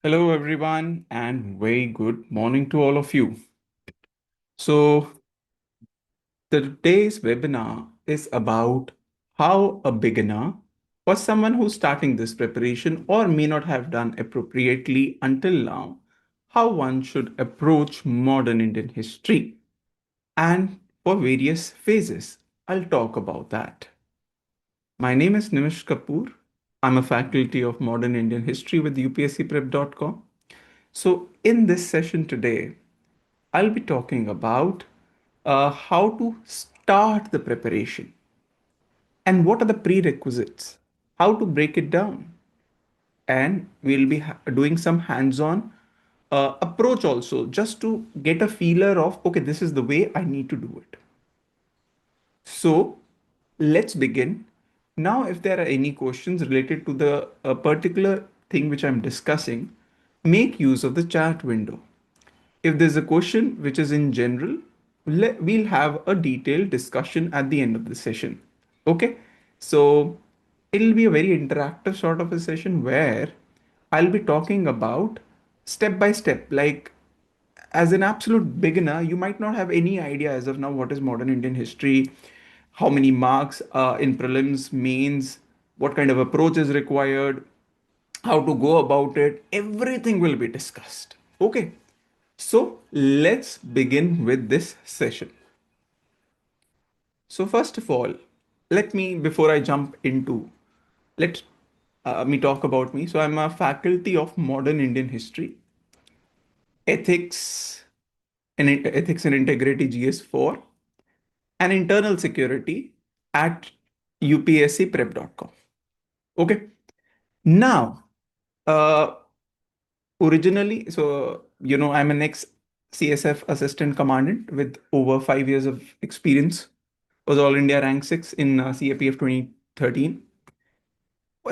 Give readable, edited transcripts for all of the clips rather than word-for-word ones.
Hello, everyone, and very good morning to all of you. So, today's webinar is about how a beginner or someone who's starting this preparation or may not have done appropriately until now, how one should approach modern Indian history. And for various phases, I'll talk about that. My name is Nimish Kapoor. I'm a faculty of modern Indian history with UPSCprep.com. So, in this session today, I'll be talking about how to start the preparation and what are the prerequisites, how to break it down, and we'll be doing some hands-on approach also just to get a feeler of okay, this is the way I need to do it. So let's begin. Now, if there are any questions related to the particular thing which I'm discussing, make use of the chat window. If there's a question which is in general, we'll have a detailed discussion at the end of the session. Okay, so it'll be a very interactive sort of a session where I'll be talking about step by step. Like, as an absolute beginner, you might not have any idea as of now what is modern Indian history, how many marks in prelims, mains, what kind of approach is required, how to go about it. Everything will be discussed. Okay, so let's begin with this session. So first of all, let me, before I jump into, let me talk about me. So I'm a faculty of modern Indian history, ethics ethics and integrity GS4, and internal security at UPSCprep.com. Okay. Now, uh, originally, so I'm an ex CSF assistant commandant with over 5 years of experience. Was All India rank 6 in CAPF 2013.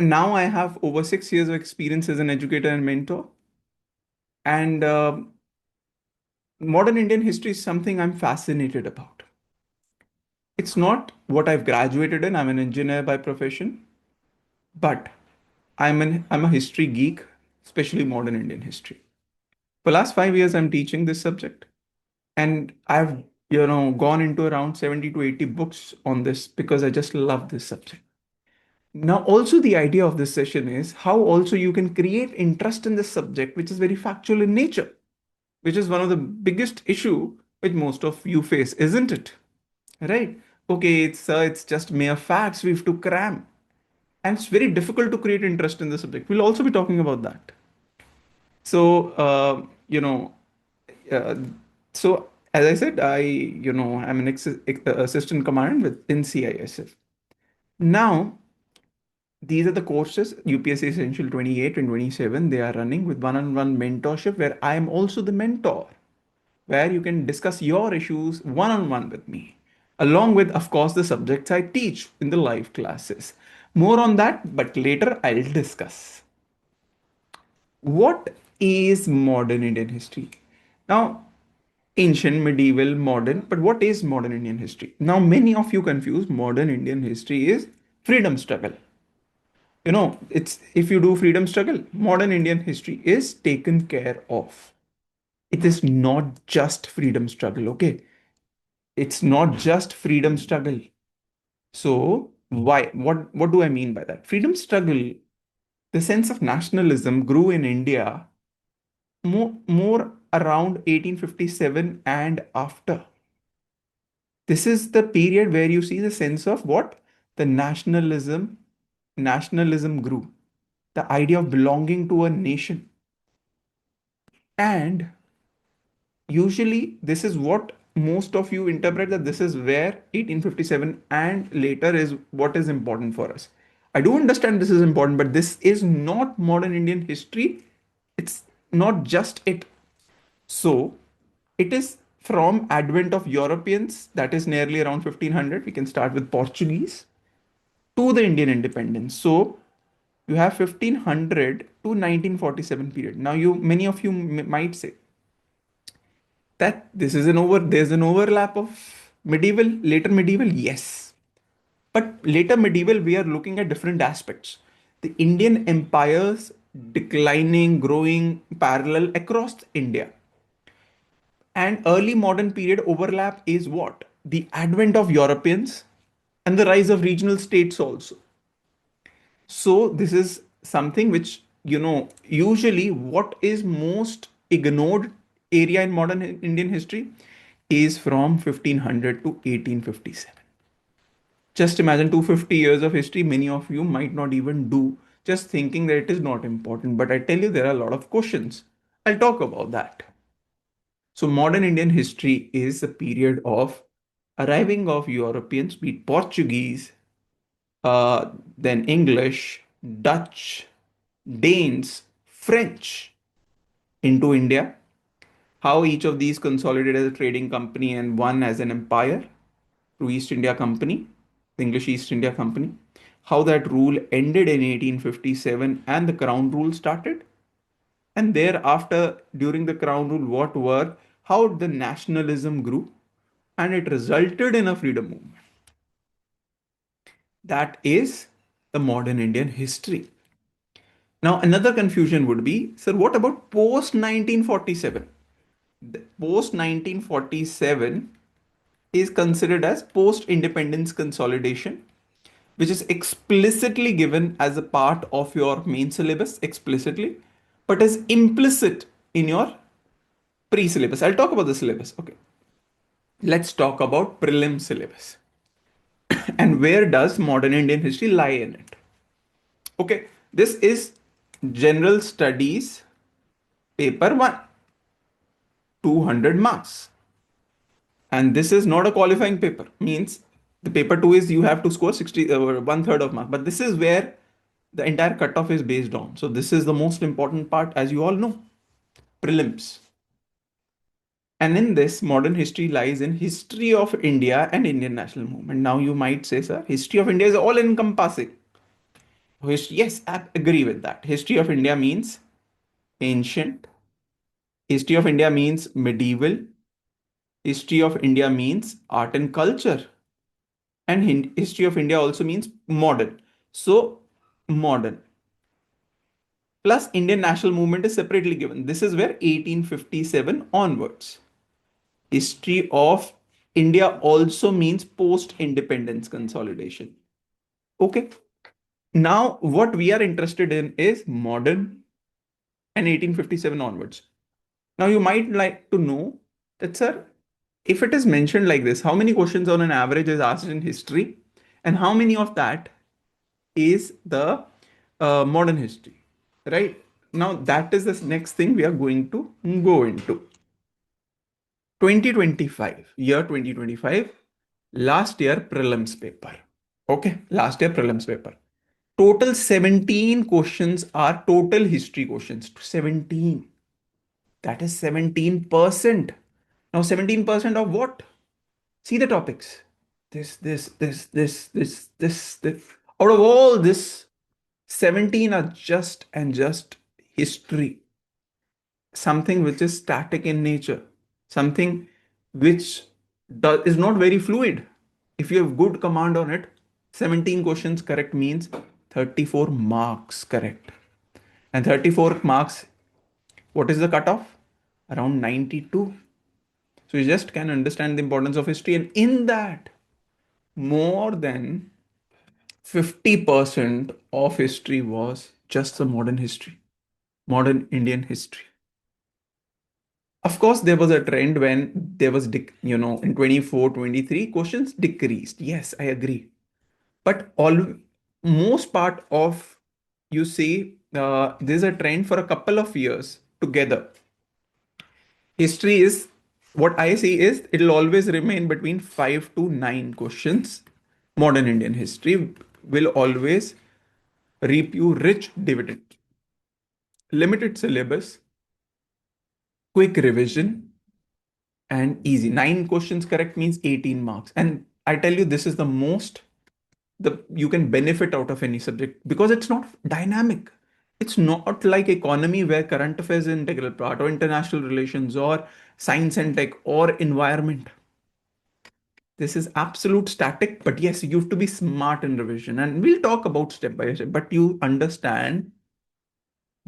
Now I have over 6 years of experience as an educator and mentor. And modern Indian history is something I'm fascinated about. It's not what I've graduated in. I'm an engineer by profession, but I'm a history geek, especially modern Indian history. For last 5 years, I'm teaching this subject, and I've gone into around 70 to 80 books on this because I just love this subject. Now, also the idea of this session is how also you can create interest in this subject, which is very factual in nature, which is one of the biggest issue which most of you face, isn't it? Right? Okay, it's just mere facts we have to cram, and it's very difficult to create interest in the subject. We'll also be talking about that. So, uh, so as I said, I'm an assistant commandant within CISF. Now, these are the courses UPSC Essential 28 and 27. They are running with one-on-one mentorship where I am also the mentor, where you can discuss your issues one-on-one with me, along with, of course, the subjects I teach in the live classes. More on that, but later I'll discuss. What is modern Indian history? Now, ancient, medieval, modern, but what is modern Indian history? Now, many of you confuse modern Indian history is freedom struggle. It's if you do freedom struggle, modern Indian history is taken care of. It is not just freedom struggle, okay? It's not just freedom struggle. So, why? What do I mean by that? Freedom struggle, the sense of nationalism grew in India more around 1857 and after. This is the period where you see the sense of what the nationalism grew, the idea of belonging to a nation. And usually this is what most of you interpret, that this is where 1857 and later is what is important for us. I do understand this is important, but this is not modern Indian history. It's not just it. So it is from advent of Europeans, that is nearly around 1500. We can start with Portuguese to the Indian independence. So you have 1500 to 1947 period. Now many of you might say that there's an overlap of later medieval, yes. But later medieval, we are looking at different aspects. The Indian empires declining, growing parallel across India. And early modern period overlap is what? The advent of Europeans and the rise of regional states also. So this is something which, usually what is most ignored area in modern Indian history is from 1500 to 1857. Just imagine 250 years of history, many of you might not even do, just thinking that it is not important. But I tell you, there are a lot of questions. I'll talk about that. So modern Indian history is a period of arriving of Europeans, be it Portuguese, then English, Dutch, Danes, French into India. How each of these consolidated as a trading company and one as an empire through East India Company, the English East India Company. How that rule ended in 1857 and the Crown Rule started. And thereafter, during the Crown Rule, how the nationalism grew and it resulted in a freedom movement. That is the modern Indian history. Now, another confusion would be, sir, what about post 1947? Post 1947 is considered as post independence consolidation, which is explicitly given as a part of your main syllabus, explicitly, but is implicit in your pre syllabus. I'll talk about the syllabus. Okay. Let's talk about prelim syllabus. And where does modern Indian history lie in it? Okay, this is general studies paper 1, 200 marks. And this is not a qualifying paper, means the paper 2 is you have to score 60 one third of mark, but this is where the entire cutoff is based on. So this is the most important part, as you all know, prelims. And in this, modern history lies in history of India and Indian national movement. Now you might say, sir, history of India is all encompassing. Yes, I agree with that. History of India means ancient. History of India means medieval. History of India means art and culture. And history of India also means modern. So, modern. Plus, Indian national movement is separately given. This is where 1857 onwards. History of India also means post independence consolidation. Okay. Now, what we are interested in is modern and 1857 onwards. Now, you might like to know that, sir, if it is mentioned like this, how many questions on an average is asked in history, and how many of that is the modern history, right? Now, that is the next thing we are going to go into. 2025, year 2025, last year prelims paper. Okay, last year prelims paper. Total 17 questions are total history questions. 17. That is 17%. Now, 17% of what? See the topics. This. Out of all this, 17 are just and just history. Something which is static in nature. Something which is not very fluid. If you have good command on it, 17 questions correct means 34 marks correct. And 34 marks, what is the cutoff? Around 92. So you just can understand the importance of history. And in that, more than 50% of history was just the modern history, modern Indian history. Of course, there was a trend when there was, in 24, 23, questions decreased. Yes, I agree. But most part of, you see, there's a trend for a couple of years together. History is, what I see is, it'll always remain between 5 to 9 questions. Modern Indian history will always reap you rich dividend. Limited syllabus, quick revision, and easy. 9 questions correct means 18 marks. And I tell you, this is the most you can benefit out of any subject because it's not dynamic. It's not like economy where current affairs is an integral part, or international relations, or science and tech, or environment. This is absolute static, but yes, you have to be smart in revision. And we'll talk about step by step, but you understand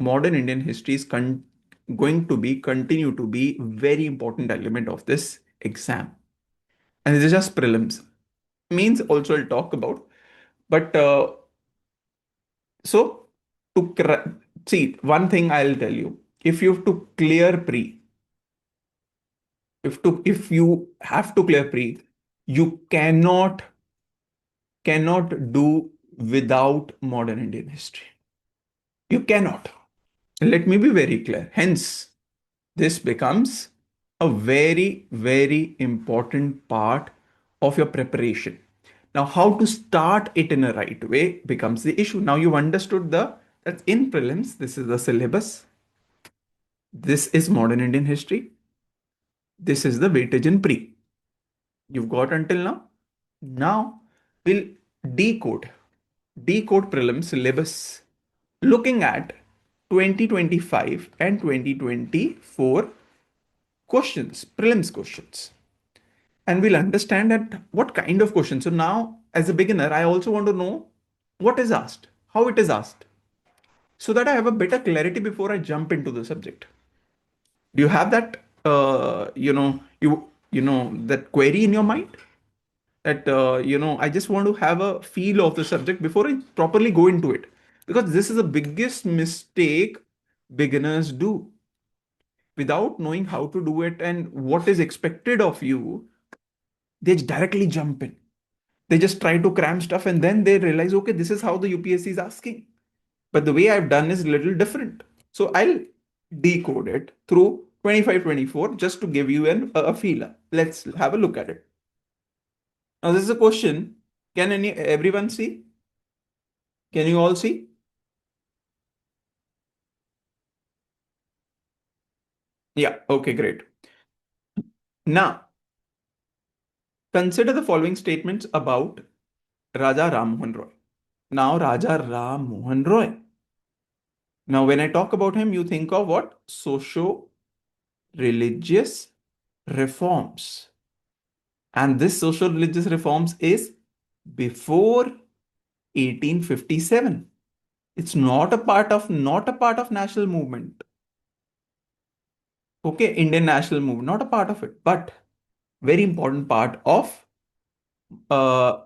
modern Indian history is going to be continue to be very important element of this exam. And this is just prelims. Means also I'll talk about. But so see, one thing I'll tell you: if you have to clear pre, if you have to clear pre, you cannot do without modern Indian history. You cannot. Let me be very clear. Hence, this becomes a very, very important part of your preparation. Now, how to start it in a right way becomes the issue. Now you've understood that in prelims, this is the syllabus. This is modern Indian history. This is the weightage in pre. You've got until now. Now we'll decode, decode prelim syllabus looking at 2025 and 2024 questions, prelims questions. And we'll understand that what kind of questions. So now, as a beginner, I also want to know what is asked, how it is asked, so that I have a better clarity before I jump into the subject. Do you have that, that query in your mind? That, I just want to have a feel of the subject before I properly go into it. Because this is the biggest mistake beginners do. Without knowing how to do it and what is expected of you, they directly jump in. They just try to cram stuff and then they realize, okay, this is how the UPSC is asking. But the way I've done is a little different. So I'll decode it through 25-24 just to give you a feeler. Let's have a look at it. Now, this is a question. Can everyone see? Can you all see? Yeah, okay, great. Now, consider the following statements about Raja Ram Mohan Roy. Now, Raja Ram Mohan Roy. Now, when I talk about him, you think of what? Socio-religious reforms. And this social-religious reforms is before 1857. It's not a part of national movement. Okay, Indian national movement, not a part of it, but very important part of uh,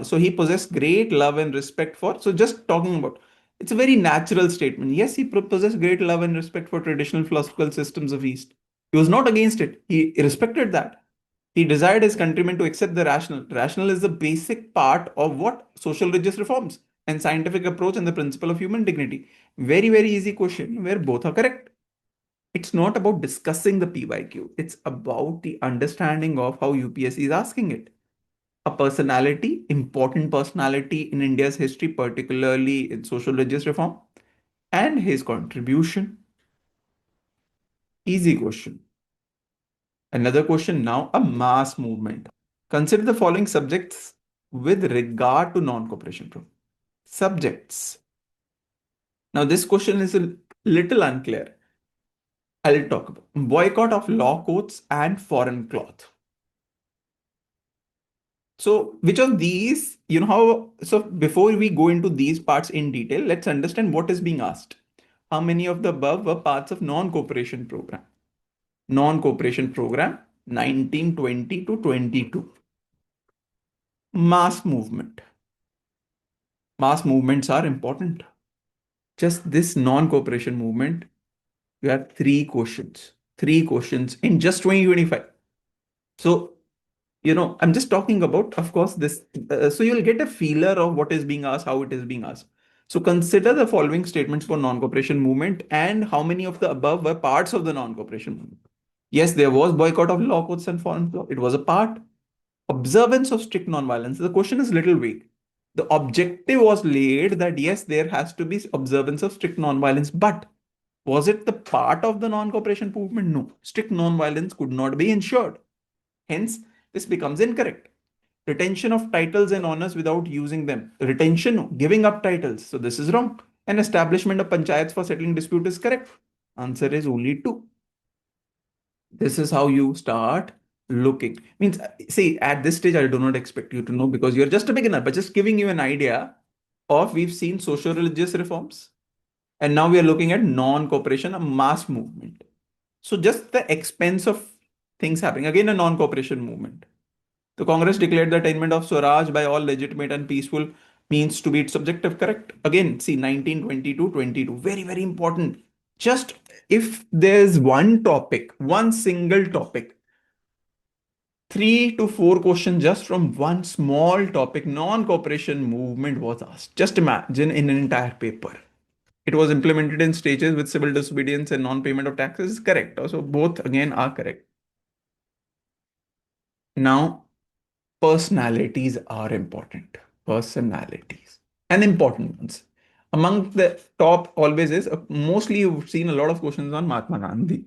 so he possessed great love and respect for. So just talking about, it's a very natural statement. Yes, he possessed great love and respect for traditional philosophical systems of East. He was not against it. He respected that. He desired his countrymen to accept the rational. Rational is the basic part of what social religious reforms and scientific approach and the principle of human dignity. Very, very easy question where both are correct. It's not about discussing the PYQ. It's about the understanding of how UPSC is asking it. A personality, important personality in India's history, particularly in social religious reform, and his contribution. Easy question. Another question now, a mass movement. Consider the following subjects with regard to non-cooperation program. Subjects. Now, this question is a little unclear. I'll talk about boycott of law courts and foreign cloth. So, which of these, so before we go into these parts in detail, let's understand what is being asked. How many of the above were parts of non-cooperation program? Non-cooperation program 1920 to 22. Mass movement. Mass movements are important. Just this non-cooperation movement, you have three questions. Three questions in just 2025. So, I'm just talking about, of course, this. So you'll get a feeler of what is being asked, how it is being asked. So consider the following statements for non-cooperation movement and how many of the above were parts of the non-cooperation movement. Yes, there was boycott of law courts and foreign law. It was a part. Observance of strict non-violence. The question is little vague. The objective was laid that yes, there has to be observance of strict non-violence, but was it the part of the non-cooperation movement? No. Strict non-violence could not be ensured. Hence, this becomes incorrect. Retention of titles and honors without using them. Retention, giving up titles. So this is wrong. And establishment of panchayats for settling dispute is correct. Answer is only two. This is how you start looking. Means, see, at this stage, I do not expect you to know because you're just a beginner, but just giving you an idea of we've seen social religious reforms. And now we are looking at non-cooperation, a mass movement. So just the expense of things happening, again a non-cooperation movement. The Congress declared the attainment of Swaraj by all legitimate and peaceful means to be its objective, correct? Again, see 1922, 22, very, very important. Just if there's one topic, one single topic, 3 to 4 questions just from one small topic, non-cooperation movement was asked. Just imagine in an entire paper. It was implemented in stages with civil disobedience and non-payment of taxes, correct. So both again are correct. Now, personalities are important. Personalities and important ones. Among the top always is mostly you've seen a lot of questions on Mahatma Gandhi.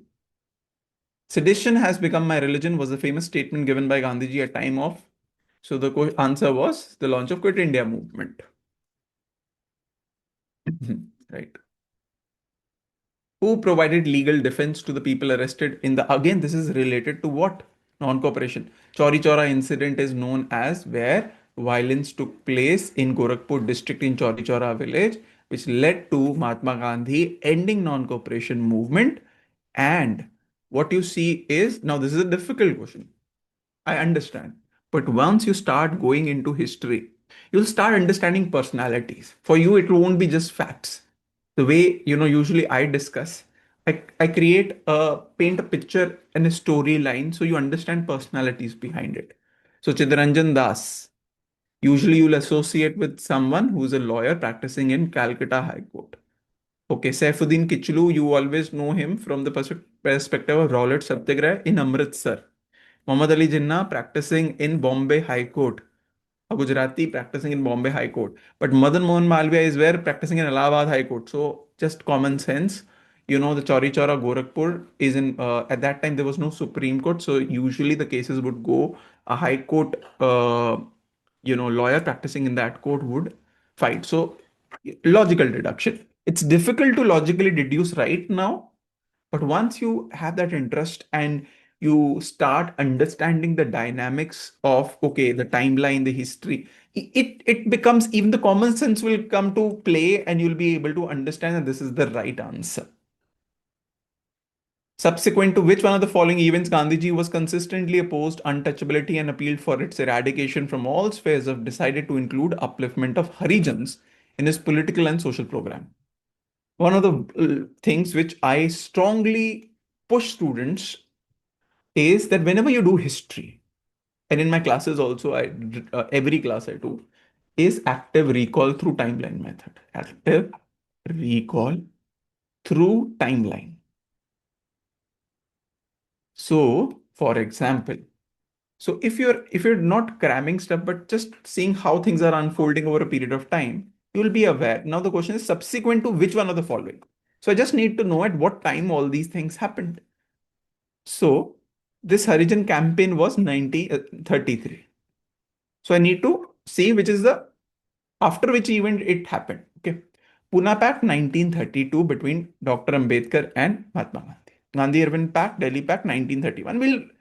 Sedition has become my religion was the famous statement given by Gandhiji at time of. So the answer was the launch of Quit India movement. Right. Who provided legal defense to the people arrested in the, again this is related to what, non-cooperation. Chauri Chaura incident is known as where violence took place in Gorakhpur district in Chauri Chaura village, which led to Mahatma Gandhi ending non-cooperation movement. And what you see is, now this is a difficult question, I understand. But once you start going into history, you'll start understanding personalities. For you, it won't be just facts. The way, usually I discuss, I create paint a picture and a storyline so you understand personalities behind it. So Chidaranjan Das, usually you'll associate with someone who's a lawyer practicing in Calcutta High Court. Okay, Saifuddin Kichlu, you always know him from the perspective of Rowlatt Satyagraha in Amritsar. Muhammad Ali Jinnah practicing in Bombay High Court, a Gujarati practicing in Bombay High Court. But Madan Mohan Malviya is where practicing in Allahabad High Court. So just common sense, the Chauri Chaura Gorakhpur is in, at that time there was no Supreme Court. So usually the cases would go, a High Court, lawyer practicing in that court would fight. So logical deduction. It's difficult to logically deduce right now, but once you have that interest and you start understanding the dynamics of, okay, the timeline, the history, it becomes, even the common sense will come to play and you'll be able to understand that this is the right answer. Subsequent to which one of the following events Gandhiji was consistently opposed untouchability and appealed for its eradication from all spheres of decided to include upliftment of Harijans in his political and social program. One of the things which I strongly push students is that whenever you do history, and in my classes also, every class I do, is active recall through timeline method. Active recall through timeline. So, for example, so if you're not cramming stuff, but just seeing how things are unfolding over a period of time, you will be aware. Now the question is subsequent to which one of the following. So I just need to know at what time all these things happened. So this Harijan campaign was 1933. So I need to see which is the after which event it happened. Okay. Pune Pact 1932 between Dr. Ambedkar and Mahatma Gandhi. Gandhi Irwin Pact, Delhi Pact 1931.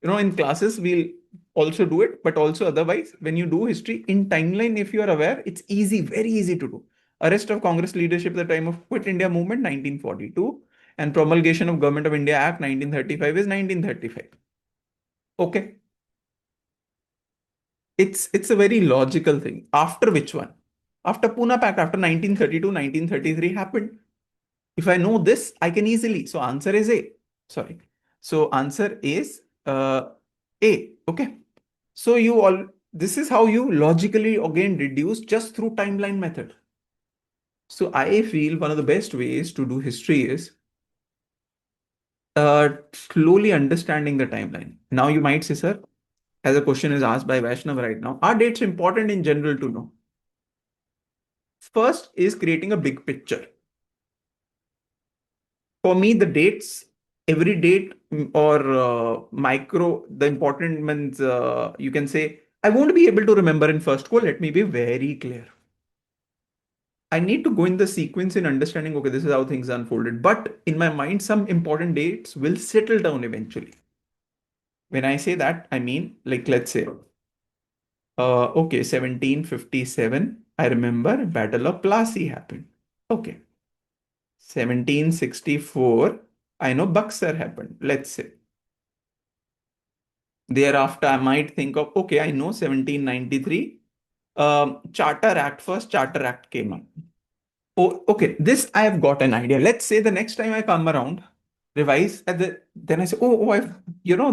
In classes, we'll also do it, but also otherwise, when you do history in timeline, if you are aware, it's easy, very easy to do. Arrest of Congress leadership at the time of Quit India movement 1942 and promulgation of Government of India Act 1935 is 1935. Okay. It's a very logical thing. After which one? After Pune Pact, after 1932, 1933 happened. If I know this, I can easily. So answer is A. Sorry. So answer is A. Okay. So this is how you logically again reduce just through timeline method. So I feel one of the best ways to do history is slowly understanding the timeline. Now you might say, sir, as a question is asked by Vaishnav right now, are dates important in general to know? First is creating a big picture. For me, the dates, every date or micro, the important means you can say, I won't be able to remember in first go. Let me be very clear. I need to go in the sequence in understanding, okay, this is how things unfolded. But in my mind, some important dates will settle down eventually. When I say that, I mean, like, let's say, okay, 1757, I remember Battle of Plassey happened. Okay. 1764, I know Buxar happened, let's say. Thereafter, I might think of, okay, I know 1793, first Charter Act came up. Oh, okay, this I have got an idea. Let's say the next time I come around, revise, then I say,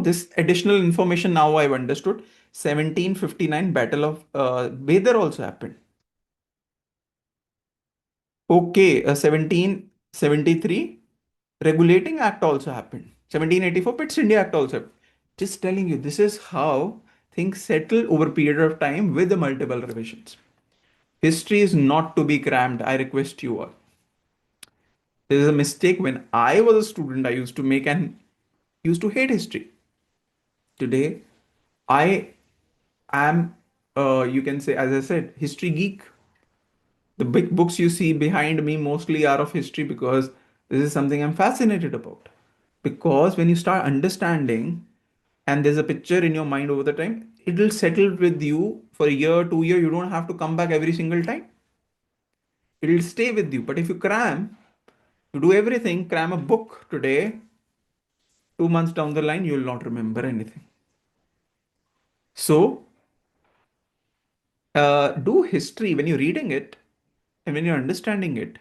this additional information now I've understood. 1759 Battle of Badar also happened. Okay, 1773 Regulating Act also happened. 1784 Pitt India Act also happened. Just telling you, this is how things settle over a period of time with the multiple revisions. History is not to be crammed. I request you all. There is a mistake when I was a student I used to make and used to hate history. Today, I am, you can say, as I said, history geek. The big books you see behind me mostly are of history because this is something I'm fascinated about. Because when you start understanding and there's a picture in your mind over the time, it will settle with you for a year, 2 year. You don't have to come back every single time. It will stay with you. But if you cram, you do everything, cram a book today, 2 months down the line, you will not remember anything. So, do history when you're reading it and when you're understanding it.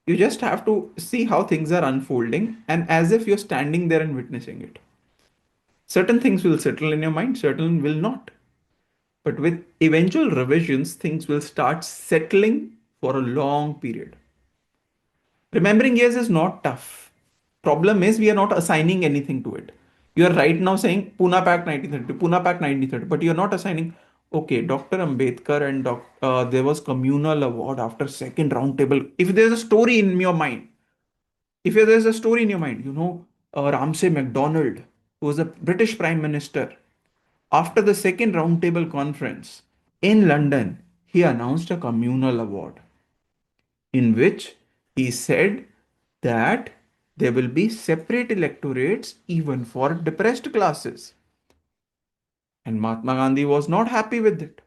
You just have to see how things are unfolding and as if you're standing there and witnessing it. Certain things will settle in your mind, certain will not. But with eventual revisions, things will start settling for a long period. Remembering years is not tough. Problem is we are not assigning anything to it. You are right now saying Pune Pact 1930, Pune Pact 1930, but you are not assigning, okay, Dr. Ambedkar and there was communal award after second round table. If there's a story in your mind, if there's a story in your mind, Ramsay MacDonald, who was a British Prime Minister, after the second roundtable conference in London, he announced a communal award in which he said that there will be separate electorates even for depressed classes. And Mahatma Gandhi was not happy with it.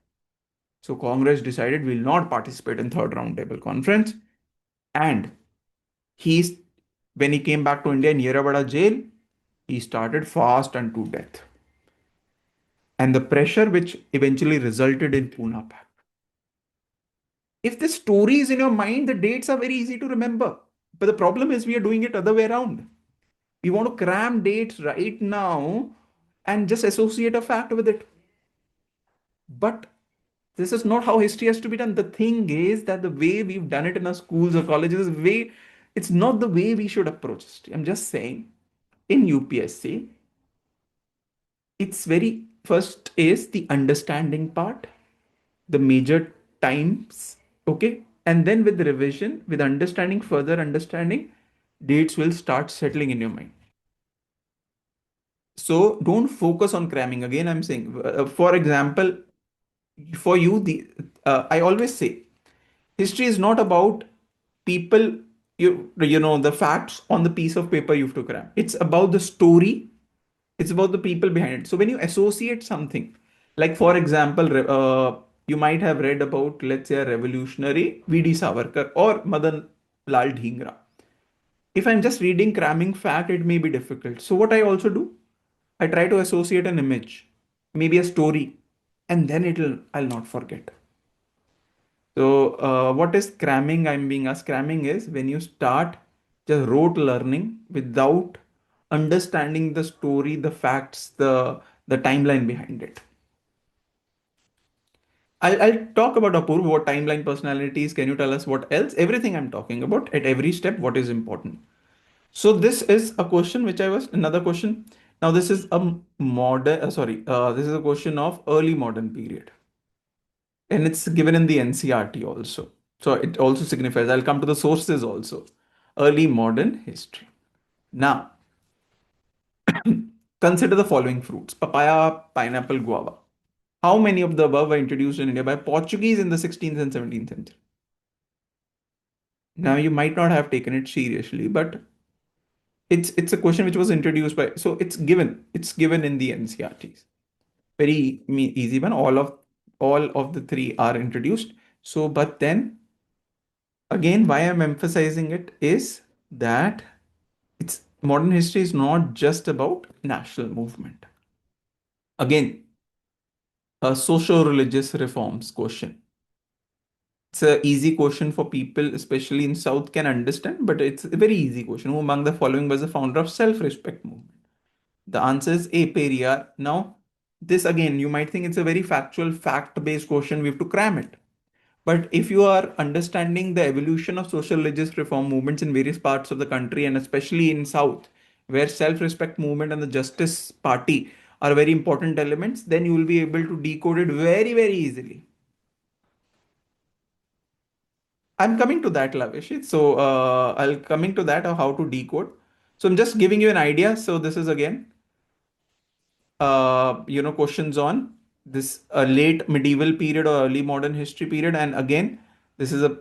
So Congress decided we will not participate in third roundtable conference. And he, when he came back to India in Yerabada jail, he started fast unto death. And the pressure which eventually resulted in Pune Pact. If the story is in your mind, the dates are very easy to remember. But the problem is we are doing it other way around. We want to cram dates right now and just associate a fact with it. But this is not how history has to be done. The thing is that the way we've done it in our schools or colleges is it's not the way we should approach history. I'm just saying in UPSC, it's very first is the understanding part, the major times, okay? And then with the revision, with understanding, further understanding, dates will start settling in your mind. So don't focus on cramming. Again, I'm saying, for example, for you, I always say, history is not about people. The facts on the piece of paper you have to cram. It's about the story. It's about the people behind it. So when you associate something, like for example, you might have read about, let's say, a revolutionary V.D. Savarkar or Madan Lal Dhingra. If I'm just reading cramming fact, it may be difficult. So what I also do, I try to associate an image, maybe a story, and then I'll not forget. So what is cramming? I'm being asked. Cramming is when you start just rote learning without understanding the story, the facts, the timeline behind it. I'll talk about Apurv, what timeline personalities. Can you tell us what else? Everything I'm talking about at every step, what is important. So this is a question which I was another question. Now this is a this is a question of early modern period, and it's given in the NCRT also. So it also signifies. I'll come to the sources also. Early modern history. Now consider the following fruits: papaya, pineapple, guava. How many of the above were introduced in India by Portuguese in the 16th and 17th century? Now you might not have taken it seriously, but it's a question which was introduced by, so it's given in the NCRTs. Very easy one. All of the three are introduced. So but then Again, why I'm emphasizing it is that it's modern history is not just about national movement. Again, a socio-religious reforms question. It's a easy question for people, especially in South, can understand, but it's a very easy question. Who among the following was the founder of self-respect movement? The answer is A. Periyar. Now, this again, you might think it's a very factual, fact-based question. We have to cram it. But if you are understanding the evolution of social religious reform movements in various parts of the country, and especially in South, where self-respect movement and the Justice Party are very important elements, then you will be able to decode it very, very easily. I'm coming to that, Lavish. So I'll coming to that of how to decode. So I'm just giving you an idea. So this is again, questions on this late medieval period or early modern history period. And again, this is a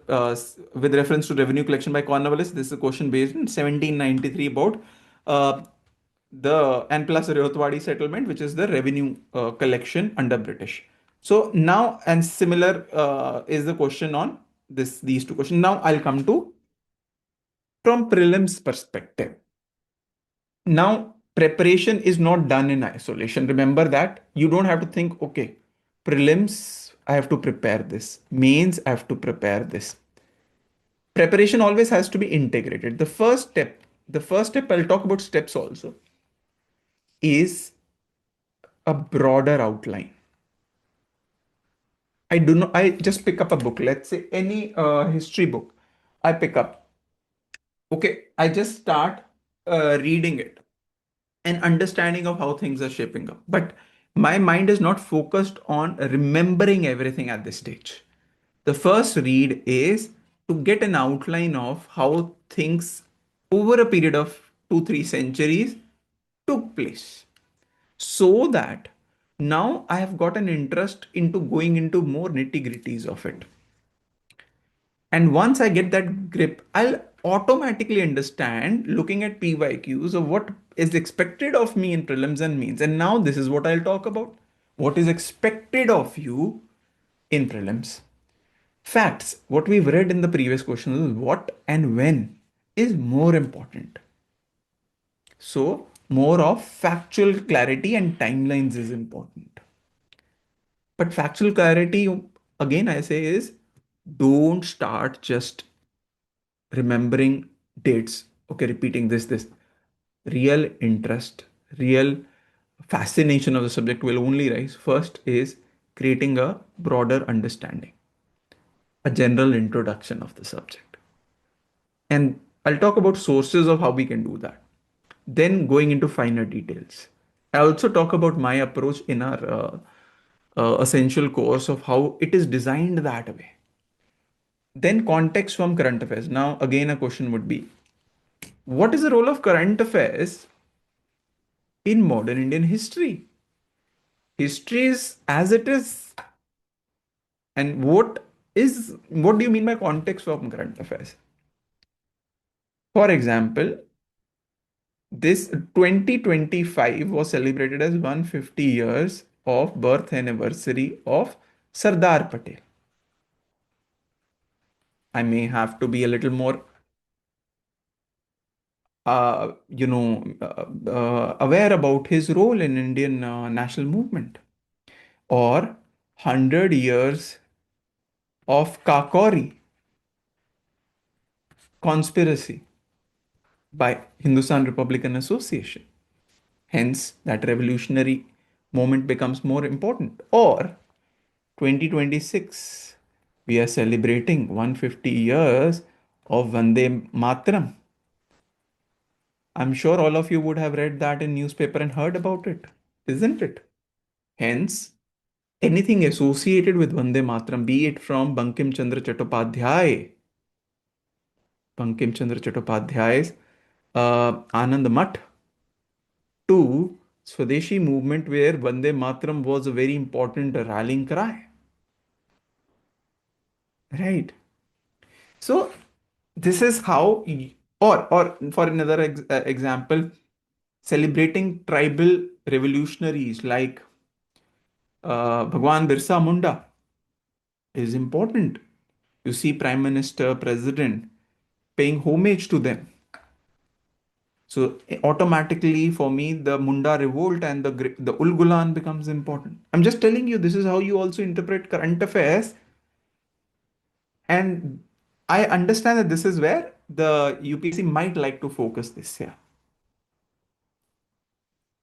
with reference to revenue collection by Cornwallis. This is a question based in 1793 about uh, the and plus Rayotwadi settlement, which is the revenue collection under British. So now and similar is the question on these two questions. Now I'll come to from prelims perspective. Now, preparation is not done in isolation. Remember that you don't have to think, okay, prelims, I have to prepare this, mains, I have to prepare this. Preparation always has to be integrated. The first step, I'll talk about steps also, is a broader outline. I just pick up a book, let's say any history book. I pick up, okay, I just start reading it an understanding of how things are shaping up. But my mind is not focused on remembering everything at this stage. The first read is to get an outline of how things over a period of 2-3 centuries took place, so that now I have got an interest into going into more nitty gritties of it. And once I get that grip, I'll automatically understand looking at PYQs of what is expected of me in prelims and mains. And now this is what I'll talk about. What is expected of you in prelims. Facts, what we've read in the previous questions is what and when is more important. So, more of factual clarity and timelines is important. But factual clarity, again, I say is don't start just remembering dates, okay, repeating this. Real interest, real fascination of the subject will only rise. First is creating a broader understanding, a general introduction of the subject. And I'll talk about sources of how we can do that. Then going into finer details. I also talk about my approach in our essential course of how it is designed that way. Then context from current affairs. Now, again, a question would be, what is the role of current affairs in modern Indian history? History is as it is. And what do you mean by context from current affairs? For example, this 2025 was celebrated as 150 years of birth anniversary of Sardar Patel. I may have to be a little more aware about his role in Indian national movement, or 100 years of Kakori conspiracy by Hindustan Republican Association. Hence, that revolutionary moment becomes more important. Or 2026, we are celebrating 150 years of Vande Mataram. I'm sure all of you would have read that in newspaper and heard about it, isn't it? Hence, anything associated with Vande Mataram, be it from Bankim Chandra Chattopadhyay's Anand Math to Swadeshi movement, where Vande Mataram was a very important rallying cry. Right. So this is how, or for another example, celebrating tribal revolutionaries like Bhagwan Birsa Munda is important. You see Prime Minister, President paying homage to them. So automatically for me, the Munda revolt and the Ulgulan becomes important. I'm just telling you, this is how you also interpret current affairs. And I understand that this is where the UPSC might like to focus this year.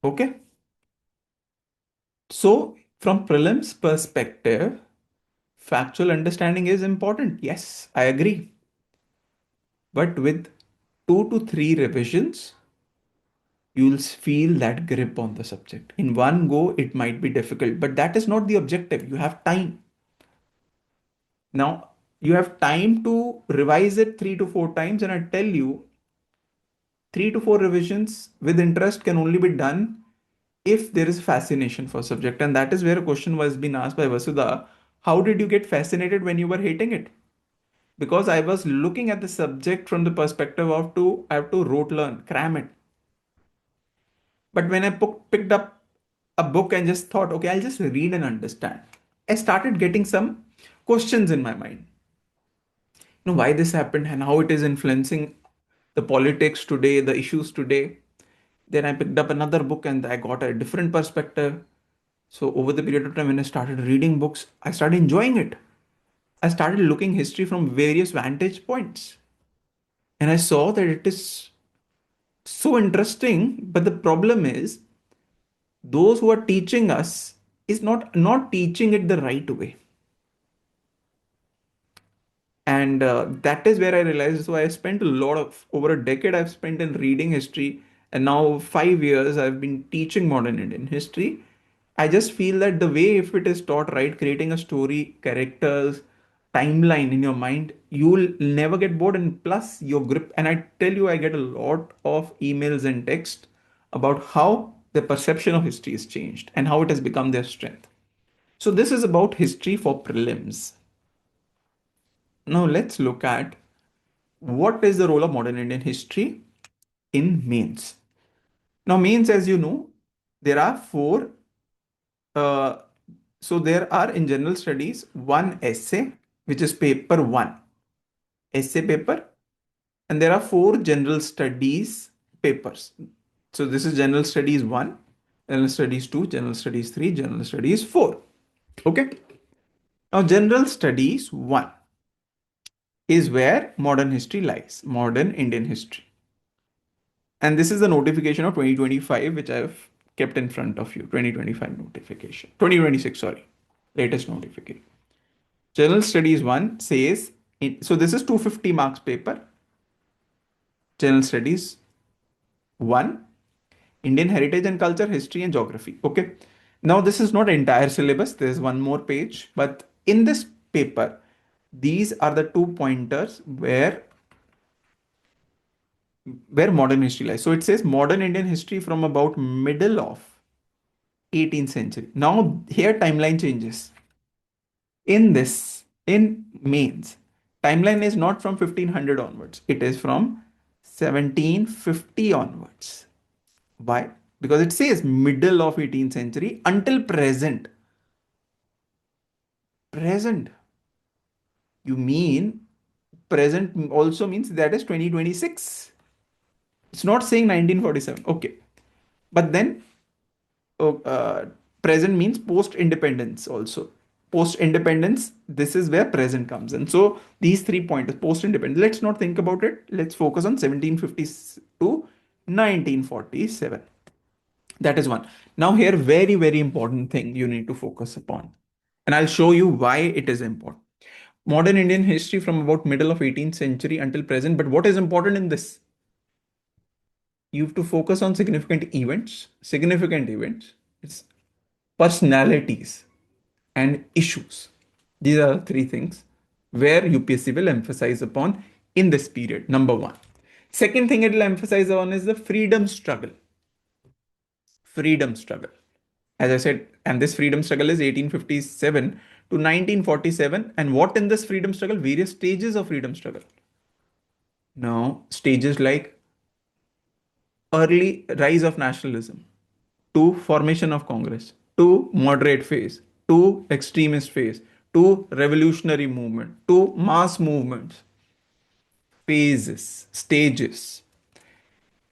Okay. So from prelims perspective, factual understanding is important. Yes, I agree. But with 2 to 3 revisions, you'll feel that grip on the subject. In one go, it might be difficult, but that is not the objective. You have time. Now, you have time to revise it 3 to 4 times, and I tell you, 3 to 4 revisions with interest can only be done if there is fascination for subject. And that is where a question was being asked by Vasudha. How did you get fascinated when you were hating it? Because I was looking at the subject from the perspective of I have to rote learn, cram it. But when I picked up a book and just thought, okay, I'll just read and understand, I started getting some questions in my mind. Why this happened and how it is influencing the politics today, the issues today. Then I picked up another book and I got a different perspective. So over the period of time when I started reading books, I started enjoying it. I started looking history from various vantage points. And I saw that it is so interesting. But the problem is those who are teaching us is not teaching it the right way. And that is where I realized. So I spent a lot of over a decade I've spent in reading history, and now 5 years I've been teaching modern Indian history. I just feel that the way if it is taught right, creating a story, characters, timeline in your mind, you'll never get bored. And plus your grip. And I tell you, I get a lot of emails and text about how the perception of history has changed and how it has become their strength. So this is about history for prelims. Now let's look at what is the role of modern Indian history in mains. Now, mains, as you know, there are four. Uh, so there are in general studies one essay, which is paper one, essay paper, and there are four general studies papers. So this is general studies one, general studies two, general studies three, general studies four. Okay. Now, general studies one is where modern history lies, modern Indian history. And this is the notification of 2025, which I've kept in front of you. 2025 notification. 2026, sorry. Latest notification. General Studies 1 says, so this is 250 marks paper. General Studies 1, Indian Heritage and Culture, History and Geography. Okay. Now, this is not entire syllabus. There's one more page. But in this paper, these are the 2 pointers where modern history lies. So it says modern Indian history from about middle of 18th century. Now here timeline changes. In mains, timeline is not from 1500 onwards. It is from 1750 onwards. Why? Because it says middle of 18th century until present. Present. You mean present also means that is 2026. It's not saying 1947. Okay. But then oh, present means post independence also. Post independence, this is where present comes in. So these 3 pointers, post independence, let's not think about it. Let's focus on 1750 to 1947. That is one. Now here, very, very important thing you need to focus upon. And I'll show you why it is important. Modern Indian history from about middle of 18th century until present. But what is important in this? You have to focus on significant events. Significant events. It's personalities and issues. These are three things where UPSC will emphasize upon in this period. Number one. Second thing it will emphasize on is the freedom struggle. Freedom struggle. As I said, and this freedom struggle is 1857 to 1947. And what in this freedom struggle? Various stages of freedom struggle. Now, stages like early rise of nationalism, to formation of Congress, to moderate phase, to extremist phase, to revolutionary movement, to mass movements, phases, stages,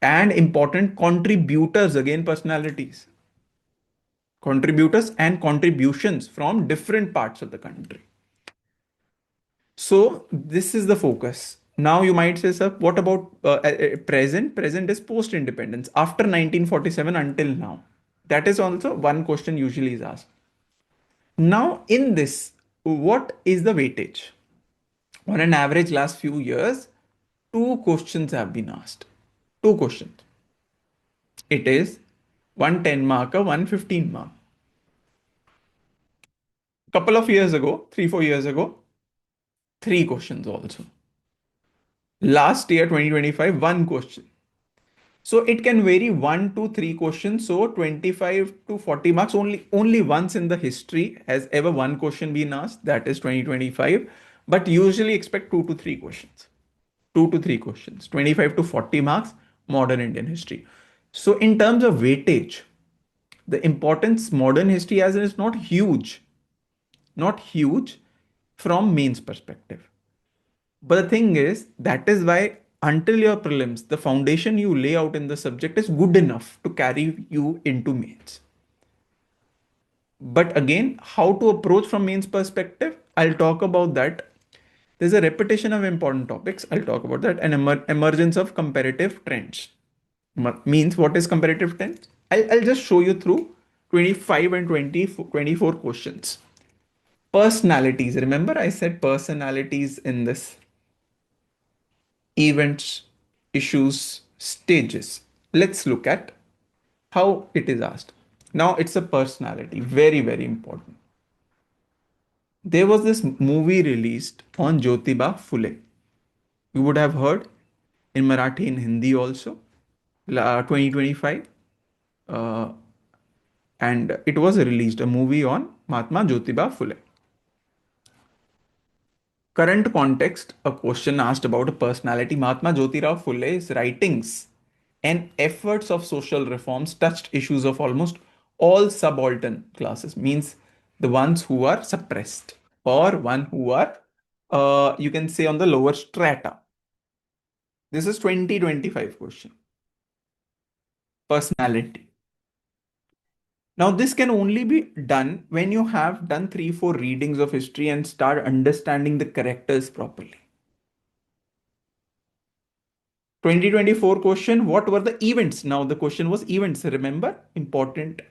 and important contributors, again, personalities, contributors and contributions from different parts of the country. So this is the focus. Now you might say, sir, what about present? Present is post-independence, after 1947 until now. That is also one question usually is asked. Now in this, what is the weightage? On an average last few years, two questions have been asked. Two questions. It is one 10 marker, one 15 mark. Couple of years ago, 3-4 years ago, three questions also. Last year, 2025, one question. So it can vary 1 to 3 questions. So 25 to 40 marks. Only once in the history has ever one question been asked. That is 2025. But usually expect 2 to 3 questions. 2 to 3 questions. 25 to 40 marks. Modern Indian history. So in terms of weightage, the importance modern history has is not huge. Not huge from mains perspective. But the thing is, that is why until your prelims, the foundation you lay out in the subject is good enough to carry you into mains. But again, how to approach from mains perspective, I'll talk about that. There's a repetition of important topics. I'll talk about that. And emergence of comparative trends. Means what is comparative trends? I'll just show you through 25 and 24 questions. Personalities. Remember I said personalities in this events, issues, stages. Let's look at how it is asked. Now it's a personality, very, very important. There was this movie released on Jyotiba Phule. You would have heard in Marathi and Hindi also, 2025. Uh, and it was released, a movie on Mahatma Jyotiba Phule. Current context, a question asked about a personality. Mahatma Jyotirao Phule's writings and efforts of social reforms touched issues of almost all subaltern classes, means the ones who are suppressed or one who are, you can say, on the lower strata. This is 2025 question. Personality. Now, this can only be done when you have done 3-4 readings of history and start understanding the characters properly. 2024 question, what were the events? Now the question was events, remember? Important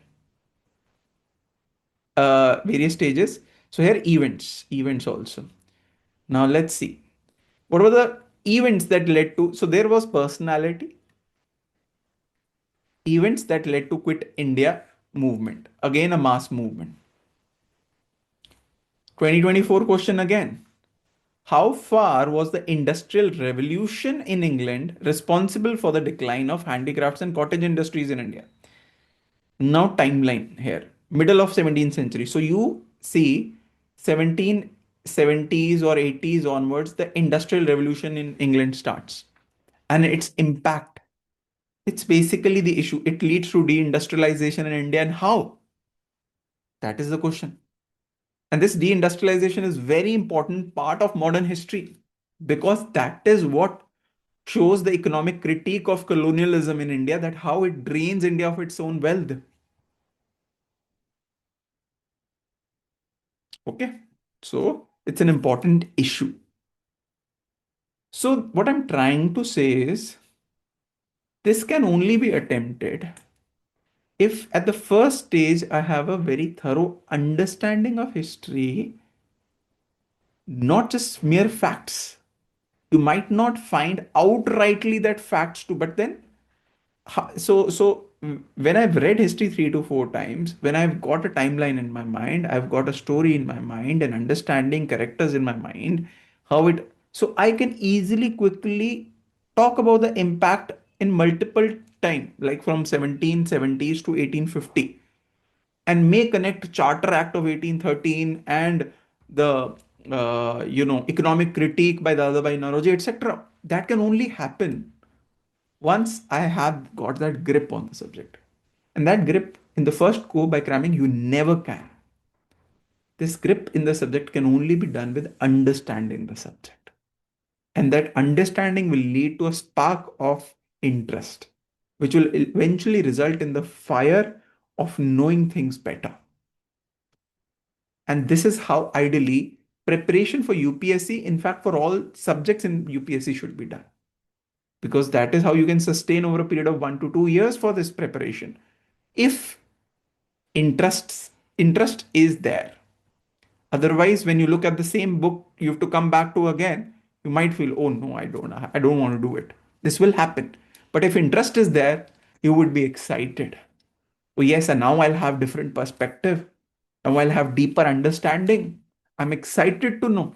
various stages. So here events also. Now let's see. What were the events that led to, so there was personality, events that led to quit India movement. Again, a mass movement. 2024 question again. How far was the Industrial Revolution in England responsible for the decline of handicrafts and cottage industries in India? Now timeline here, middle of 17th century. So you see 1770s or 80s onwards, the industrial revolution in England starts and its impact. It's basically the issue. It leads to deindustrialization in India, and how? That is the question. And this deindustrialization is very important part of modern history because that is what shows the economic critique of colonialism in India, that how it drains India of its own wealth. Okay, so it's an important issue. So what I'm trying to say is this can only be attempted if at the first stage I have a very thorough understanding of history, not just mere facts. You might not find outrightly that facts too, but then when I've read history 3 to 4 times, when I've got a timeline in my mind, I've got a story in my mind and understanding characters in my mind, how it, so I can easily quickly talk about the impact in multiple time, like from 1770s to 1850, and may connect Charter Act of 1813 and the economic critique by Dadabhai Naoroji, etc. That can only happen once I have got that grip on the subject. And that grip in the first go by cramming, you never can. This grip in the subject can only be done with understanding the subject. And that understanding will lead to a spark of interest, which will eventually result in the fire of knowing things better. And this is how ideally preparation for UPSC, in fact, for all subjects in UPSC, should be done. Because that is how you can sustain over a period of 1 to 2 years for this preparation. If interest is there. Otherwise, when you look at the same book, you have to come back to again. You might feel, oh no, I don't want to do it. This will happen. But if interest is there, you would be excited. Oh yes, and now I'll have different perspective. Now I'll have deeper understanding. I'm excited to know.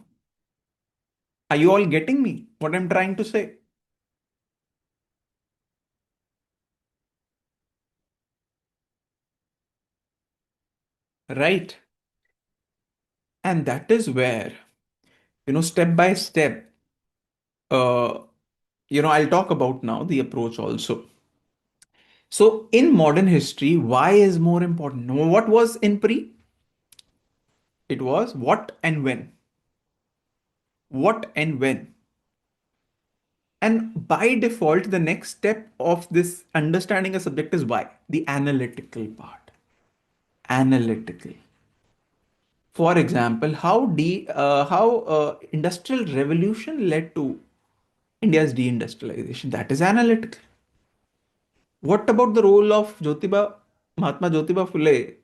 Are you all getting me? What I'm trying to say? Right. And that is where, step by step, uh, I'll talk about now the approach also. So in modern history, why is more important? What was in pre? It was what and when. What and when. And by default, the next step of this understanding a subject is why. The analytical part. Analytical. For example, how industrial revolution led to India's deindustrialization. That is analytical. What about the role of Mahatma Jyotiba Phule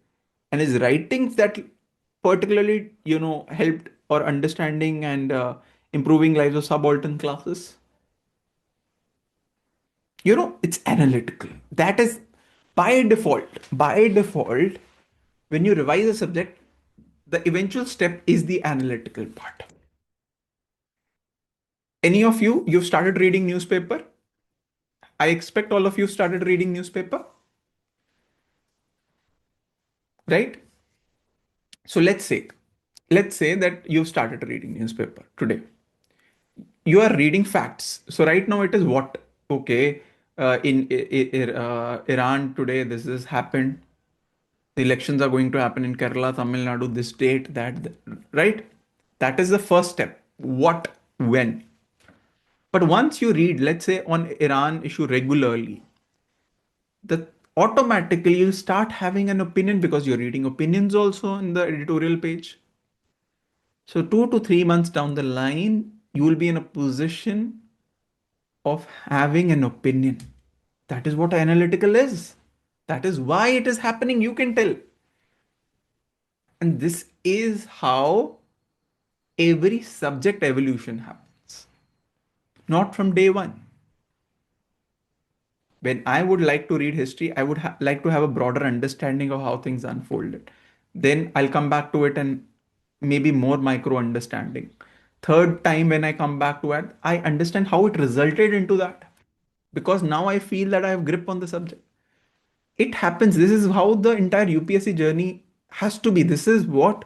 and his writings that particularly, helped or understanding and improving lives of subaltern classes? It's analytical. That is by default. By default, when you revise a subject, the eventual step is the analytical part. Any of you've started reading newspaper? I expect all of you started reading newspaper, right? So let's say that you've started reading newspaper today. You are reading facts. So right now it is what? Okay, in Iran today this has happened. The elections are going to happen in Kerala, Tamil Nadu, this date, right? That is the first step. What, when? But once you read, let's say on Iran issue regularly, that automatically you'll start having an opinion because you're reading opinions also in the editorial page. So 2 to 3 months down the line, you will be in a position of having an opinion. That is what analytical is. That is why it is happening. You can tell. And this is how every subject evolution happens. Not from day one. When I would like to read history, I would like to have a broader understanding of how things unfolded. Then I'll come back to it and maybe more micro understanding. Third time when I come back to it, I understand how it resulted into that. Because now I feel that I have grip on the subject. It happens. This is how the entire UPSC journey has to be. This is what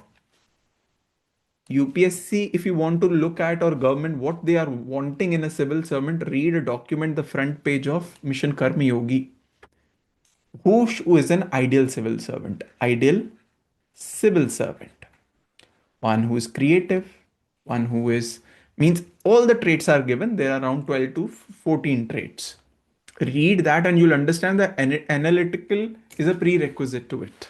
UPSC, if you want to look at, or government, what they are wanting in a civil servant, read a document, the front page of Mission Karma Yogi. Who is an ideal civil servant? Ideal civil servant. One who is creative, one who is, means all the traits are given. There are around 12 to 14 traits. Read that and you'll understand that analytical is a prerequisite to it.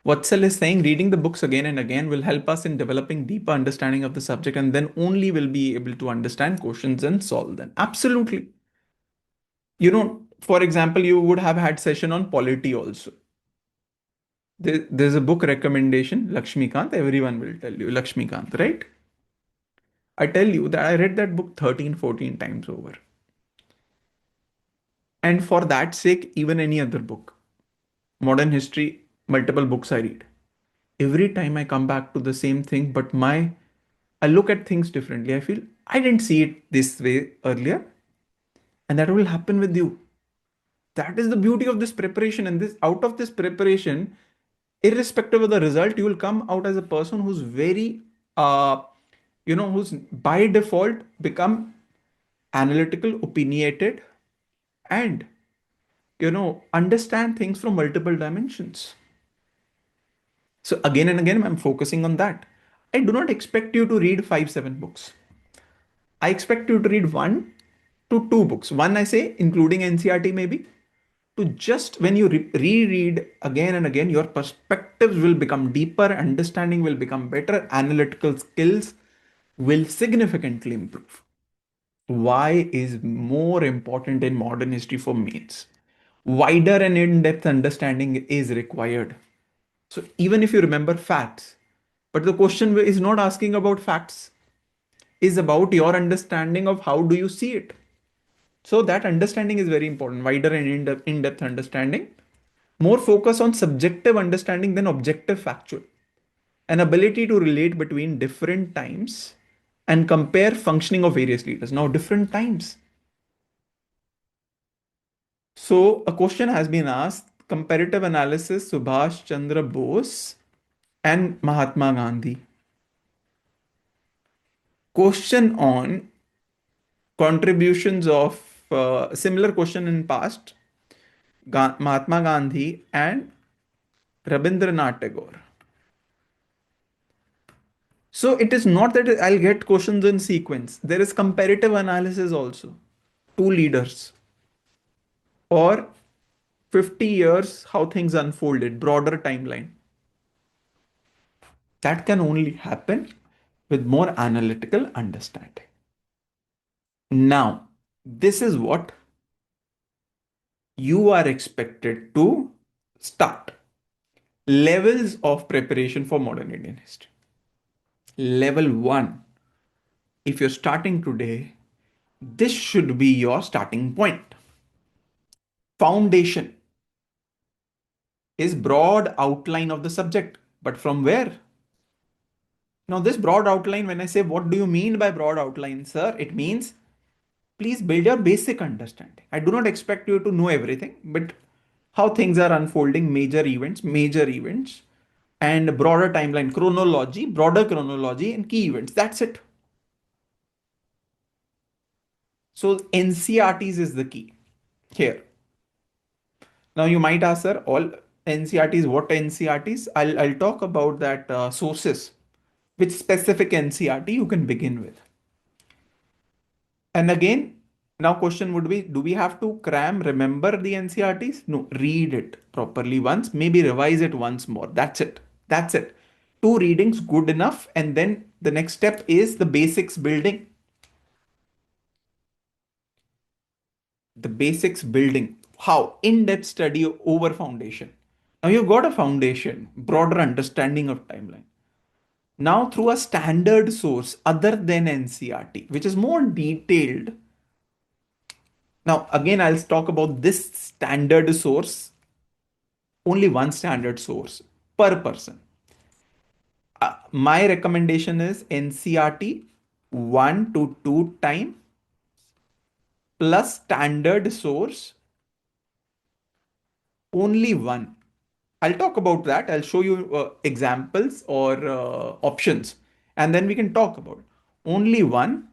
Watsal is saying reading the books again and again will help us in developing deeper understanding of the subject, and then only will be able to understand questions and solve them. Absolutely. For example, you would have had session on polity also. There's a book recommendation, Lakshmikant, everyone will tell you, Lakshmikant, right? I tell you that I read that book 13, 14 times over. And for that sake, even any other book, modern history, multiple books I read. Every time I come back to the same thing, but I look at things differently. I feel I didn't see it this way earlier. And that will happen with you. That is the beauty of this preparation. And this out of this preparation, irrespective of the result, you will come out as a person who's very who's by default become analytical, opinionated, and understand things from multiple dimensions. So again and again, I'm focusing on that. I do not expect you to read 5, 7 books. I expect you to read 1 to 2 books. One, I say, including NCRT maybe, to just when you reread again and again, your perspectives will become deeper, understanding will become better, analytical skills will significantly improve. Why is more important in modern history for mains? Wider and in-depth understanding is required. So even if you remember facts, but the question is not asking about facts, is about your understanding of how do you see it. So that understanding is very important, wider and in-depth understanding. More focus on subjective understanding than objective factual. An ability to relate between different times and compare functioning of various leaders. Now, different times. So a question has been asked, comparative analysis, Subhash Chandra Bose and Mahatma Gandhi. Question on contributions of similar question in past, Mahatma Gandhi and Rabindranath Tagore. So it is not that I'll get questions in sequence. There is comparative analysis also. Two leaders or 50 years, how things unfolded, broader timeline. That can only happen with more analytical understanding. Now, this is what you are expected to start. Levels of preparation for modern Indian history. Level 1, if you're starting today, this should be your starting point. Foundation is broad outline of the subject, but from where? Now, this broad outline, when I say what do you mean by broad outline, sir, it means please build your basic understanding. I do not expect you to know everything, but how things are unfolding, major events, and broader timeline, chronology, broader chronology, and key events. That's it. So NCRTs is the key here. Now you might ask, sir, all NCRTs, what NCRTs? I'll talk about that sources, which specific NCRT you can begin with. And again, now question would be, do we have to remember the NCRTs? No, read it properly once, maybe revise it once more. That's it. That's it. Two readings, good enough. And then the next step is the basics building. The basics building. How? In-depth study over foundation. Now you've got a foundation, broader understanding of timeline. Now through a standard source other than NCRT, which is more detailed. Now again, I'll talk about this standard source, only one standard source per person. My recommendation is NCRT 1 to 2 time plus standard source only one. I'll talk about that. I'll show you examples or options, and then we can talk about it. Only one,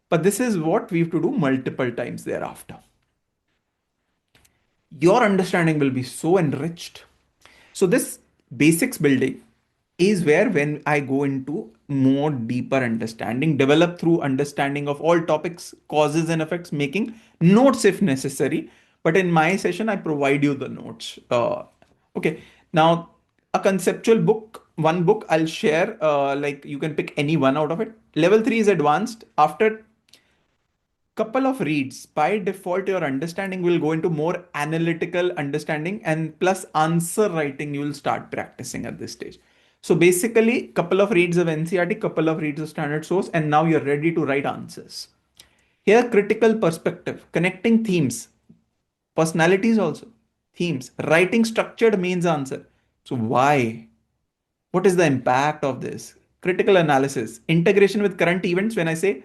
but this is what we have to do multiple times thereafter. Your understanding will be so enriched. So this basics building is where when I go into more deeper understanding, develop through understanding of all topics, causes and effects, making notes if necessary. But in my session, I provide you the notes. Okay. Now, a conceptual book, one book I'll share, like you can pick any one out of it. Level 3 is advanced. After couple of reads, by default your understanding will go into more analytical understanding, and plus answer writing you will start practicing at this stage. So basically couple of reads of NCRT, couple of reads of standard source, and now you're ready to write answers. Here critical perspective, connecting themes, personalities also, themes, writing structured means answer. So why, what is the impact of this? Critical analysis, integration with current events. When I say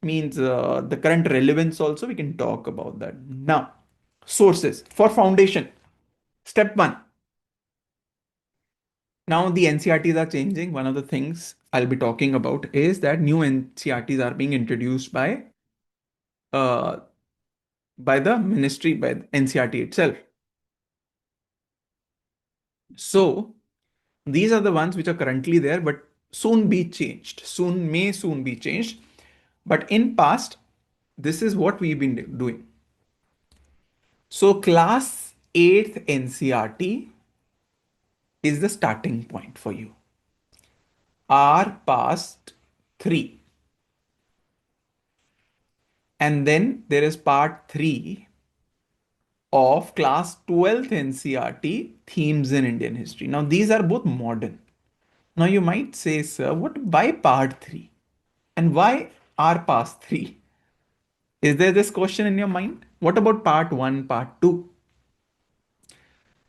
means the current relevance also, we can talk about that. Now sources for foundation, step 1. Now the NCRTs are changing. One of the things I'll be talking about is that new NCRTs are being introduced uh, by the ministry, by the NCRT itself. So These are the ones which are currently there, but soon be changed. Soon be changed. But in past, this is what we've been doing. So class 8th NCRT is the starting point for you. R past 3. And then there is part 3 of class 12th NCRT, themes in Indian history. Now these are both modern. Now you might say, sir, why part 3? And why R past 3? Is there this question in your mind? What about part 1, part 2?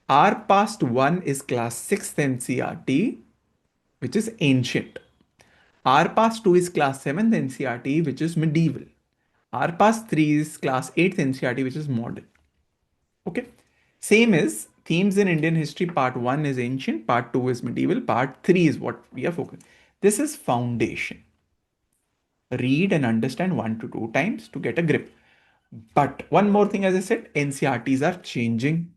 R past 1 is class 6th NCRT, which is ancient. R past 2 is class 7th NCRT, which is medieval. R past 3 is class 8th NCRT, which is modern. Okay. Same is themes in Indian history. Part 1 is ancient, part 2 is medieval, part 3 is what we are focused. This is foundation. Read and understand 1 to 2 times to get a grip. But one more thing, as I said, NCRTs are changing.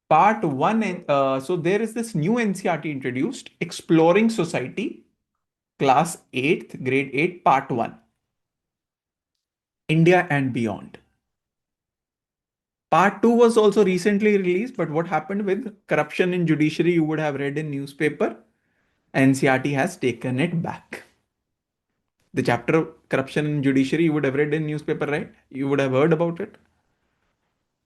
Part 1, so there is this new NCRT introduced, Exploring Society, class 8th, grade 8, part 1, India and Beyond. Part 2 was also recently released, but what happened with corruption in judiciary, you would have read in newspaper, NCRT has taken it back. The chapter of corruption in judiciary, you would have read in newspaper, right? You would have heard about it.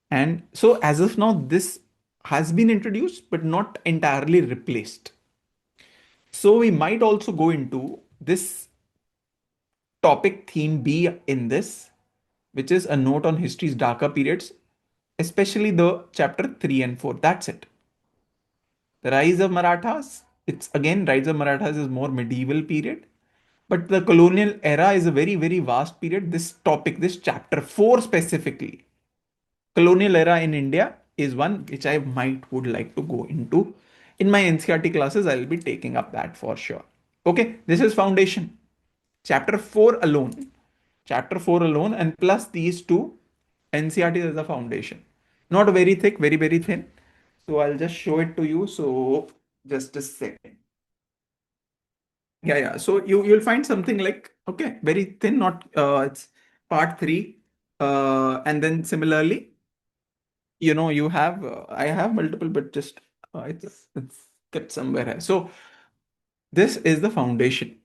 And so as of now, this has been introduced, but not entirely replaced. So we might also go into this topic theme B in this, which is a note on history's darker periods, especially the chapter 3 and 4. That's it. The rise of Marathas, it's again, rise of Marathas is more medieval period, but the colonial era is a very, very vast period. This topic, this chapter 4 specifically, colonial era in India, is one which I might would like to go into. In my NCRT classes, I'll be taking up that for sure. Okay, this is foundation. Chapter 4 alone. Chapter 4 alone, and plus these two, NCRT is the foundation. Not very thick, very, very thin. So I'll just show it to you. So just a second. Yeah. So you'll find something like, okay, very thin, not it's part 3. And then similarly, you have I have multiple, but just it's kept somewhere here. So this is the foundation.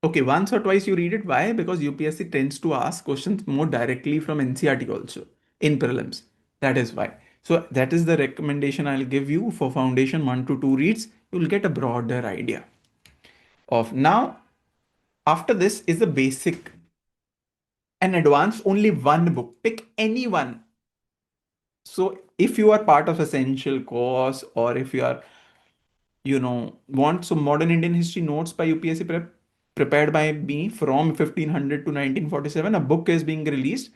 Okay, once or twice you read it. Why? Because UPSC tends to ask questions more directly from NCRT also in prelims. That is why. So that is the recommendation I'll give you for foundation 1 to 2 reads. You'll get a broader idea of. Now, after this is the basic and advanced, only one book. Pick any one. So if you are part of essential course, or if you are, want some modern Indian history notes by UPSC Prep, prepared by me from 1500 to 1947, a book is being released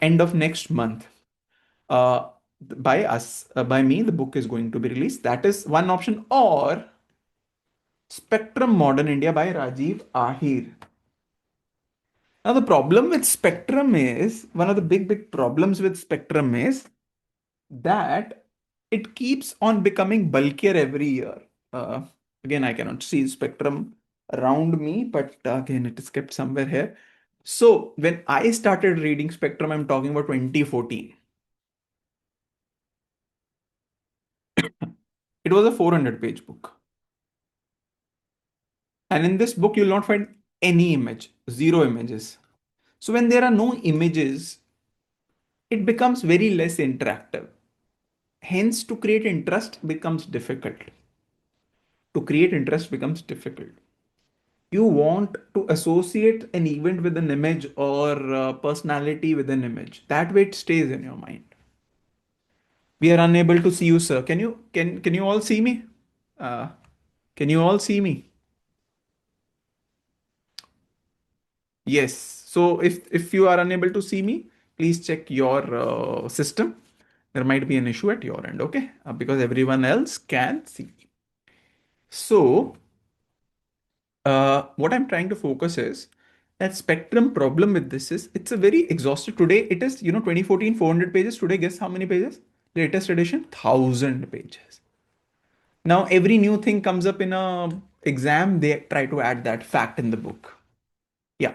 end of next month. By us, by me, the book is going to be released. That is one option. Or Spectrum Modern India by Rajiv Ahir. Now, the problem with Spectrum is, one of the big problems with Spectrum is that it keeps on becoming bulkier every year. Uh, Again, I cannot see Spectrum around me, but again, it is kept somewhere here. So when I started reading Spectrum, I'm talking about 2014. It was a 400-page book. And in this book, you'll not find any image, zero images. So when there are no images, it becomes very less interactive. Hence, to create interest becomes difficult. To create interest becomes difficult. You want to associate an event with an image, or personality with an image. That way it stays in your mind. We are unable to see you, sir. Can you all see me? Uh, can you all see me? Yes. So if you are unable to see me, please check your system. There might be an issue at your end, okay? Because everyone else can see. So what I'm trying to focus is that Spectrum problem with this is it's a very exhaustive. Today it is, 2014, 400 pages. Today, guess how many pages? Latest edition, 1000 pages. Now, every new thing comes up in a exam, they try to add that fact in the book. Yeah,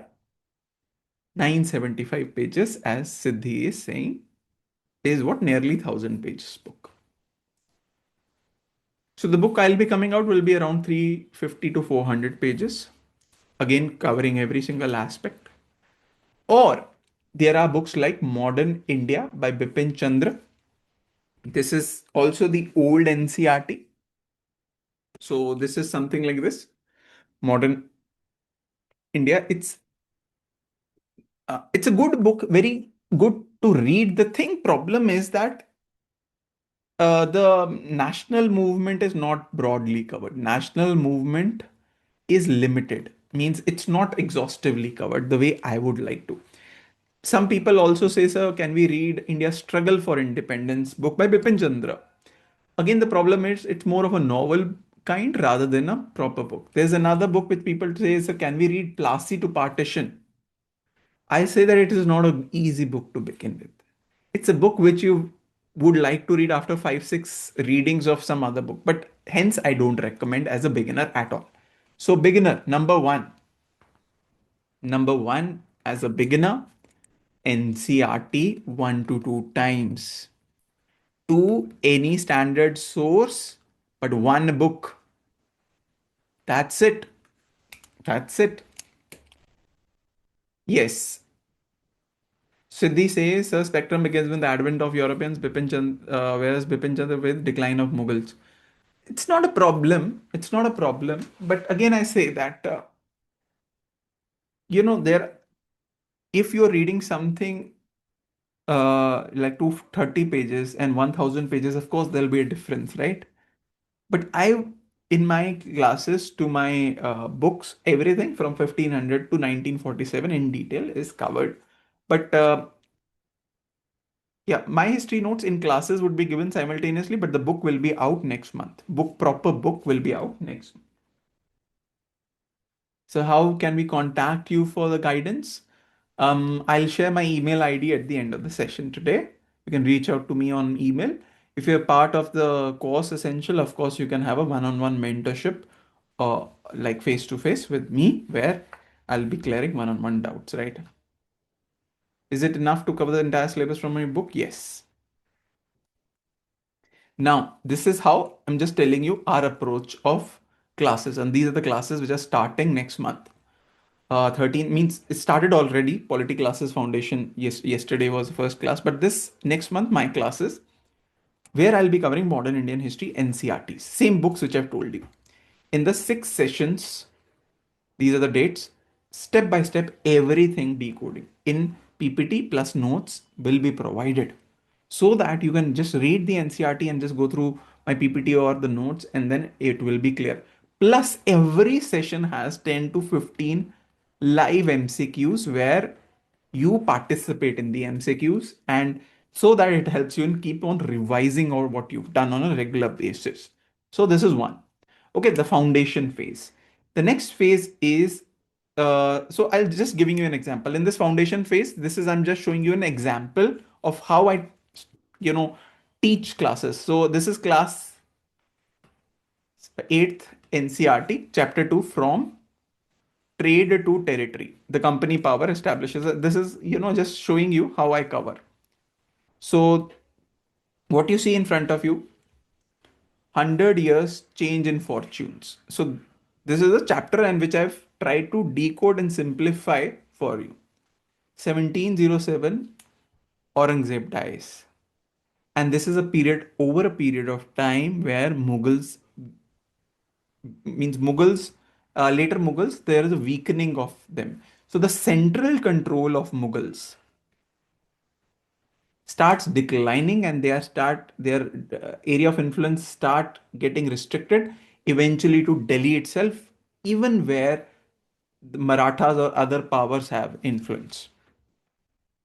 975 pages, as Siddhi is saying, is what nearly 1000 pages book. So the book I'll be coming out will be around 350 to 400 pages, again covering every single aspect. Or there are books like Modern India by Bipin Chandra. This is also the old NCRT. So this is something like this. Modern India. It's a good book, very good to read. The thing problem is that the national movement is not broadly covered. National movement is limited, means it's not exhaustively covered the way I would like to. Some people also say, sir, can we read India's Struggle for Independence book by Bipin Chandra? Again, the problem is it's more of a novel kind rather than a proper book. There's another book which people say, sir, can we read Plassey to Partition? I say that it is not an easy book to begin with. It's a book which you would like to read after 5, 6 readings of some other book, but hence I don't recommend as a beginner at all. So, beginner number one as a beginner, NCRT 1 to 2 times. Two, any standard source, but one book. That's it. That's it. Yes. Siddhi says a spectrum begins with the advent of Europeans, whereas Bipin Chandra with decline of Mughals. It's not a problem. It's not a problem. But again, I say that there. If you're reading something like 230 pages and 1000 pages, of course there'll be a difference, right? But in my classes to my books, everything from 1500 to 1947 in detail is covered. But yeah, my history notes in classes would be given simultaneously, but the book will be out next month. Proper book will be out next month. So how can we contact you for the guidance? I'll share my email ID at the end of the session today. You can reach out to me on email. If you're part of the course essential, of course, you can have a one-on-one mentorship, like face to face with me, where I'll be clearing one-on-one doubts, right? Is it enough to cover the entire syllabus from my book? Yes. Now, this is how I'm just telling you our approach of classes, and these are the classes which are starting next month. 13 means it started already. Polity classes foundation. Yes, yesterday was the first class, but this next month my classes where I'll be covering modern Indian history NCRTs, same books which I've told you. In the 6 sessions, these are the dates. Step by step, everything decoding in PPT plus notes will be provided so that you can just read the NCRT and just go through my PPT or the notes and then it will be clear. Plus, every session has 10 to 15 live MCQs where you participate in the MCQs and so that it helps you in keep on revising or what you've done on a regular basis. So this is one. Okay, the foundation phase. The next phase is so I'll just giving you an example. In this foundation phase, this is I'm just showing you an example of how I you know teach classes. So this is class 8th NCRT chapter 2 from trade to territory. The company power establishes. This is just showing you how I cover. So what you see in front of you, 100 years change in fortunes. So this is a chapter in which I've tried to decode and simplify for you. 1707, Aurangzeb dies. And this is a period, over a period of time where later Mughals, there is a weakening of them. So the central control of Mughals starts declining and their area of influence start getting restricted eventually to Delhi itself, even where the Marathas or other powers have influence.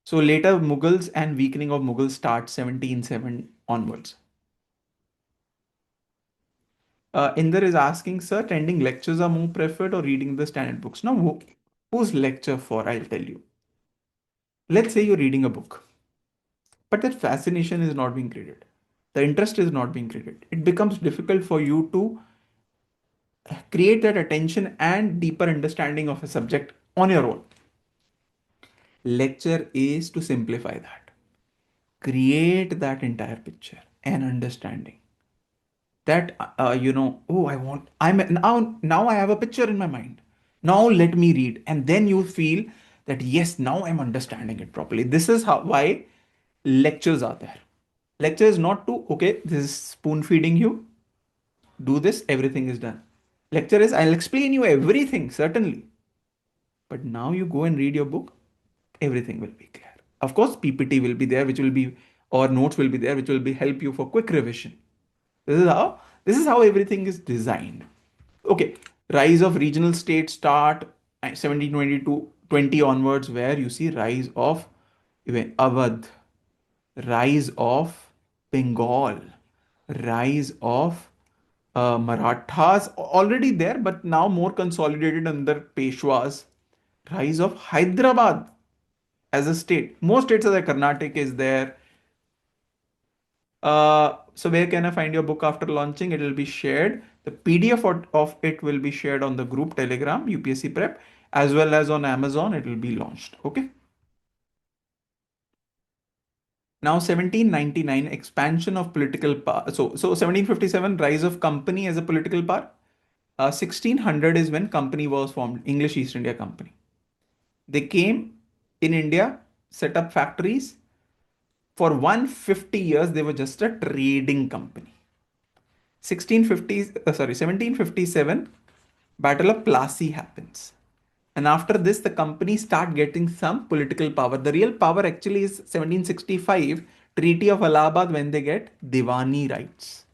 So later Mughals and weakening of Mughals start 1707 onwards. Inder is asking, sir, attending lectures are more preferred or reading the standard books? Now, whose lecture for? I'll tell you. Let's say you're reading a book, but that fascination is not being created. The interest is not being created. It becomes difficult for you to create that attention and deeper understanding of a subject on your own. Lecture is to simplify that, create that entire picture and understanding that oh, I'm now I have a picture in my mind. Now let me read, and then you feel that yes, now I'm understanding it properly. This is how why lectures are there. Lecture is not to, okay, this is spoon feeding you, do this, everything is done. Lecture is, I'll explain you everything, certainly. But now you go and read your book, everything will be clear. Of course, PPT will be there, which will be, or notes will be there, which will be help you for quick revision. This is how everything is designed. Okay, rise of regional states start 1722 20 onwards, where you see rise of even Awadh, rise of Bengal, rise of Marathas already there, but now more consolidated under Peshwas, rise of Hyderabad as a state. More states are there. Karnataka is there. So where can I find your book after launching? It will be shared. The PDF of it will be shared on the group Telegram, UPSC Prep, as well as on Amazon. It will be launched. Okay. Now 1799, expansion of political power. So 1757, rise of company as a political power. 1600 is when company was formed, English East India Company. They came in India, set up factories. For 150 years, they were just a trading company. 1757, Battle of Plassey happens. And after this, the company start getting some political power. The real power actually is 1765, Treaty of Allahabad, when they get Diwani rights.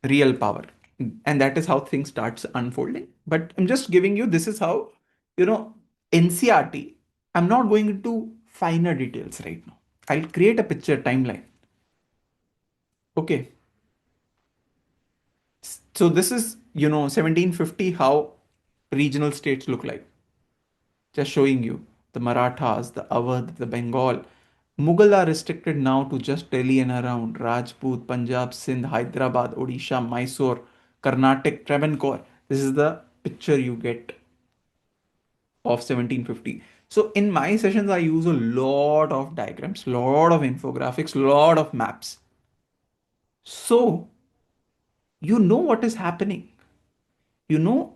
Real power. And that is how things starts unfolding. But I'm just giving you, this is how, you know, NCRT, I'm not going into finer details right now. I'll create a picture timeline. Okay. So this is, 1750, how regional states look like. Just showing you the Marathas, the Awadh, the Bengal. Mughal are restricted now to just Delhi and around. Rajput, Punjab, Sindh, Hyderabad, Odisha, Mysore, Karnataka, Travancore. This is the picture you get of 1750. So in my sessions, I use a lot of diagrams, lot of infographics, lot of maps. So you know what is happening. You know,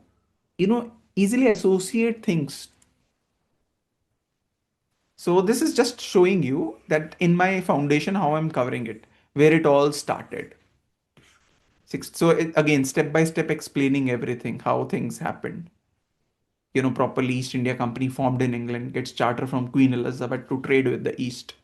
easily associate things. So this is just showing you that in my foundation, how I'm covering it, where it all started. So again, step by step explaining everything, how things happened. Properly East India Company formed in England, gets charter from Queen Elizabeth to trade with the East.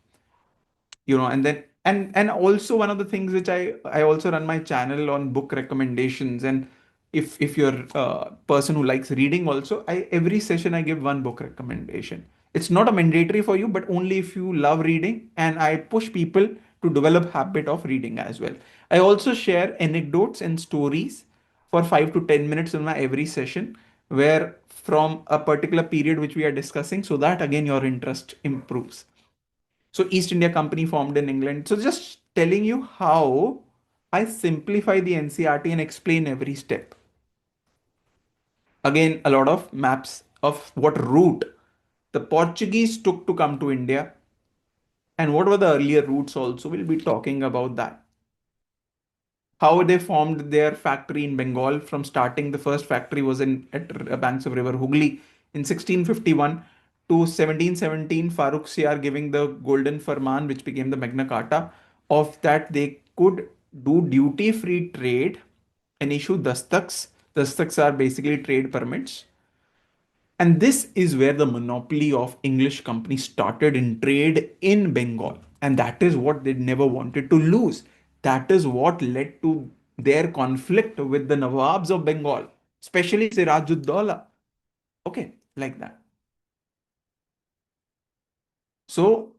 And then and also one of the things which I also run my channel on book recommendations. And if you're a person who likes reading also, I every session I give one book recommendation. It's not a mandatory for you, but only if you love reading, and I push people to develop habit of reading as well. I also share anecdotes and stories for 5 to 10 minutes in my every session, where from a particular period which we are discussing, so that again your interest improves. So East India Company formed in England. So just telling you how I simplify the NCRT and explain every step. Again, a lot of maps of what route the Portuguese took to come to India, and what were the earlier routes also. We'll be talking about that. How they formed their factory in Bengal. From starting, the first factory was in at banks of river Hooghly in 1651 to 1717. Farooq Siyar giving the Golden Farman, which became the Magna Carta. Of that, they could do duty-free trade and issue dastaks. Dastaks are basically trade permits. And this is where the monopoly of English companies started in trade in Bengal. And that is what they never wanted to lose. That is what led to their conflict with the Nawabs of Bengal, especially Sirajuddaulah. Okay, like that. So,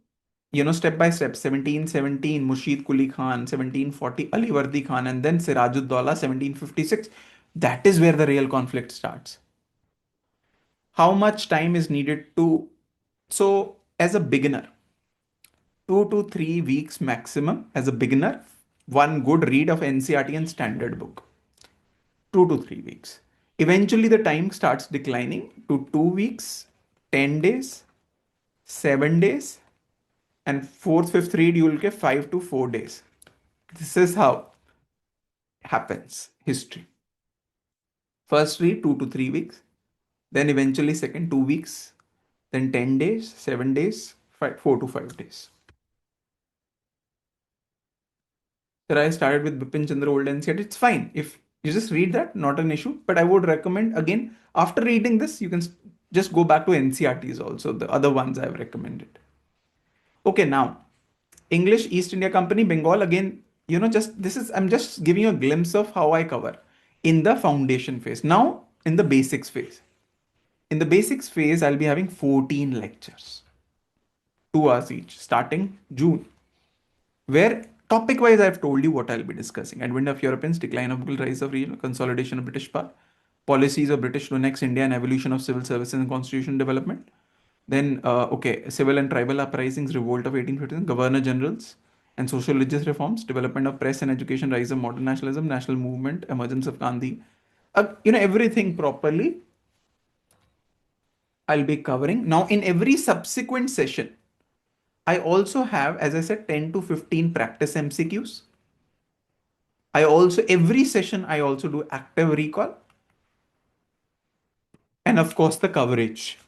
step by step, 1717, Mushid Quli Khan, 1740, Ali Vardi Khan, and then Sirajuddaulah, 1756. That is where the real conflict starts. How much time is needed to. So, as a beginner, 2 to 3 weeks maximum as a beginner. One good read of NCERT and standard book. 2 to 3 weeks. Eventually, the time starts declining to 2 weeks, 10 days, 7 days, and fourth, fifth read, you will get 5 to 4 days. This is how happens history. First read 2 to 3 weeks, then eventually second 2 weeks, then 10 days, 7 days, 4 to 5 days. Sir, I started with Bipin Chandra Old NCERT. It's fine. If you just read that, not an issue. But I would recommend, again, after reading this, you can just go back to NCERTs also, the other ones I've recommended. Okay, now, English, East India Company, Bengal, again, just this is, I'm just giving you a glimpse of how I cover in the foundation phase. Now, in the basics phase. In the basics phase, I'll be having 14 lectures, 2 hours each, starting June, where topic wise I've told you what I'll be discussing: advent of Europeans, decline of Mughal, rise of regional, consolidation of British power, policies of British to next India, and evolution of civil services and constitution development. Then, civil and tribal uprisings, revolt of 1857, governor generals and social religious reforms, development of press and education, rise of modern nationalism, national movement, emergence of Gandhi. Everything properly I'll be covering. Now, in every subsequent session, I also have, as I said, 10 to 15 practice MCQs. Every session, I also do active recall and, of course, the coverage.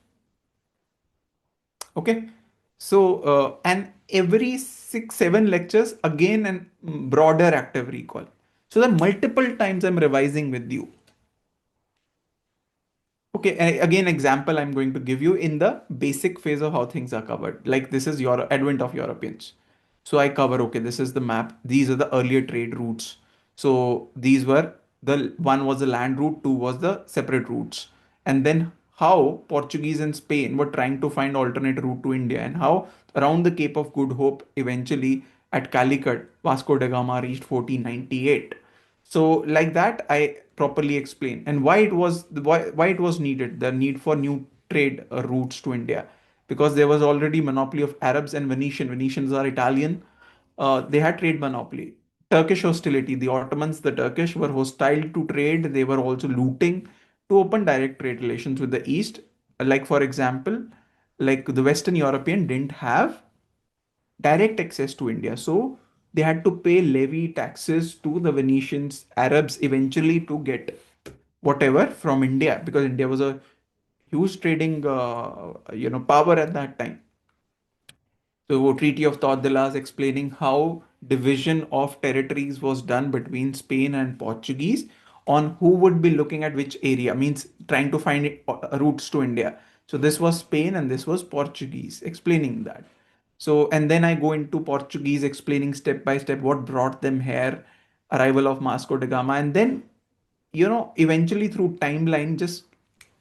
Okay. So, and every 6, 7 lectures, again, and broader active recall. So that multiple times I'm revising with you. Okay, again, example I'm going to give you in the basic phase of how things are covered. Like this is your advent of Europeans. So I cover, okay, this is the map. These are the earlier trade routes. So these were the one was the land route, two was the separate routes. And then how Portuguese and Spain were trying to find alternate route to India, and how around the Cape of Good Hope eventually at Calicut, Vasco da Gama reached 1498. So like that, I properly explain and why it was needed, the need for new trade routes to India, because there was already monopoly of Arabs and Venetians are Italian. They had trade monopoly. Turkish hostility, the Ottomans, the Turkish were hostile to trade. They were also looting to open direct trade relations with the East. Like for example, like the Western European didn't have direct access to India. So they had to pay levy taxes to the Venetians, Arabs eventually to get whatever from India, because India was a huge trading power at that time. So Treaty of Tordesillas explaining how division of territories was done between Spain and Portuguese on who would be looking at which area, means trying to find routes to India. So this was Spain and this was Portuguese, explaining that. So, and then I go into Portuguese explaining step by step what brought them here, arrival of Vasco da Gama, and then, eventually through timeline, just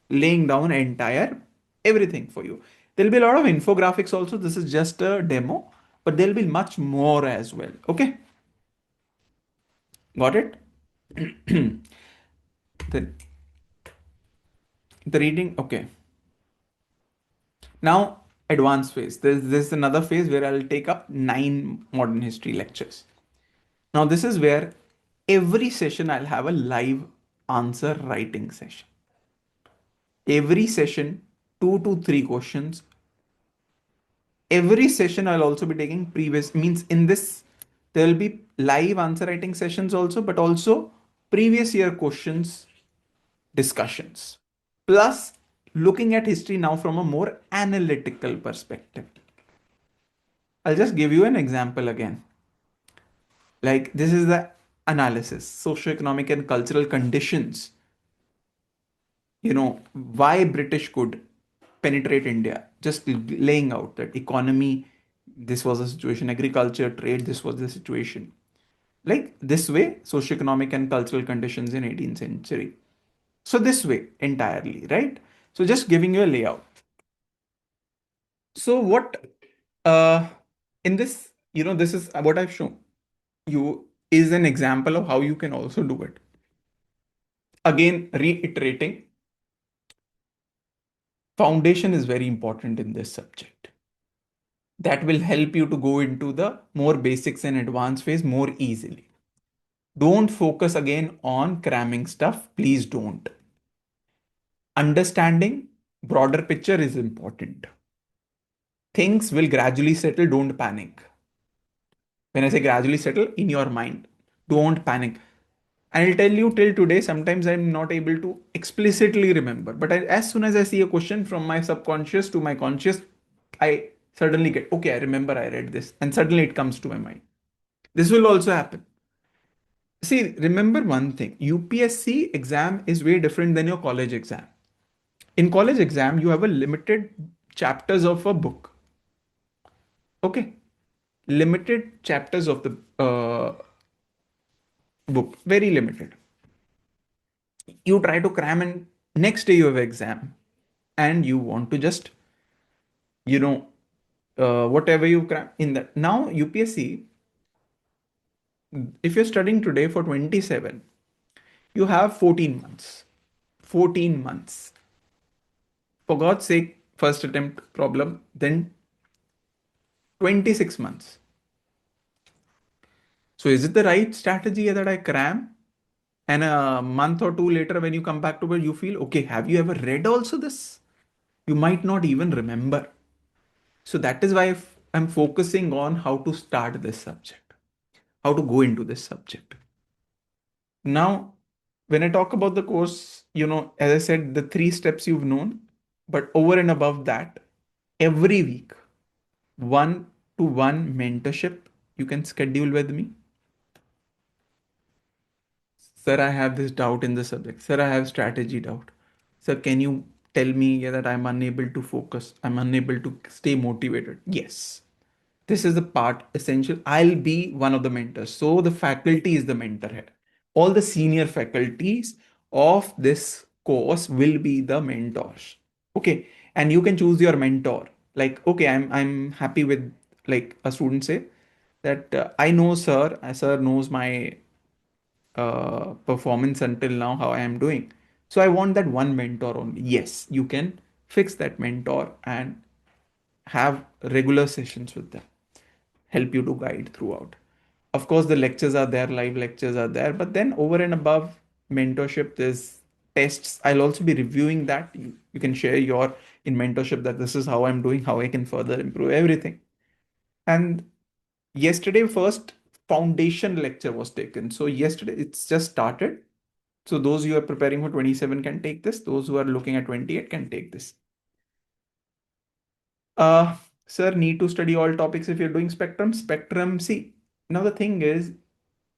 laying down entire everything for you. There'll be a lot of infographics also. This is just a demo, but there'll be much more as well. Okay, got it? the, the reading, okay. Now, advanced phase. This is another phase where I'll take up 9 modern history lectures. Now, this is where every session I'll have a live answer writing session. Every session, 2 to 3 questions. Every session I'll also be taking previous, means in this there'll be live answer writing sessions also, but also previous year questions discussions. Plus looking at history now from a more analytical perspective. I'll just give you an example again. Like this is the analysis, socioeconomic and cultural conditions. Why British could penetrate India, just laying out that economy, this was the situation, agriculture, trade, this was the situation. Like this way, socioeconomic and cultural conditions in 18th century. So this way entirely, right? So just giving you a layout. So what in this, this is what I've shown you is an example of how you can also do it. Again, reiterating, foundation is very important in this subject. That will help you to go into the more basics and advanced phase more easily. Don't focus again on cramming stuff. Please don't. Understanding broader picture is important. Things will gradually settle. Don't panic. When I say gradually settle, in your mind, don't panic. I'll tell you till today, sometimes I'm not able to explicitly remember. But as soon as I see a question from my subconscious to my conscious, I suddenly get, okay, I remember I read this. And suddenly it comes to my mind. This will also happen. See, remember one thing, UPSC exam is way different than your college exam. In college exam, you have a limited chapters of a book. Okay. Limited chapters of the book. Very limited. You try to cram in next day you have exam and you want to just, you know, whatever you cram in that. Now, UPSC, if you're studying today for 27, you have 14 months. 14 months. For God's sake, first attempt problem, then 26 months. So is it the right strategy that I cram? And a month or two later, when you come back to where you feel, okay, have you ever read also this? You might not even remember. So that is why I'm focusing on how to start this subject, how to go into this subject. Now, when I talk about the course, as I said, the three steps you've known, but over and above that, every week, one to one mentorship you can schedule with me. Sir, I have this doubt in the subject. Sir, I have strategy doubt. Sir, can you tell me that I'm unable to focus? I'm unable to stay motivated. Yes. This is the part essential. I'll be one of the mentors. So the faculty is the mentor here. All the senior faculties of this course will be the mentors. Okay. And you can choose your mentor. Like, okay, I'm happy with, like a student say that I know sir knows my performance until now, how I am doing. So I want that one mentor only. Yes, you can fix that mentor and have regular sessions with them, help you to guide throughout. Of course, the lectures are there, live lectures are there, but then over and above mentorship, there's tests. I'll also be reviewing that. You can share your in mentorship that this is how I'm doing, how I can further improve everything. And yesterday, first foundation lecture was taken. So yesterday, it's just started. So those who are preparing for 27 can take this. Those who are looking at 28 can take this. Uh, Sir, need to study all topics if you're doing spectrum. Spectrum, see, now the thing is,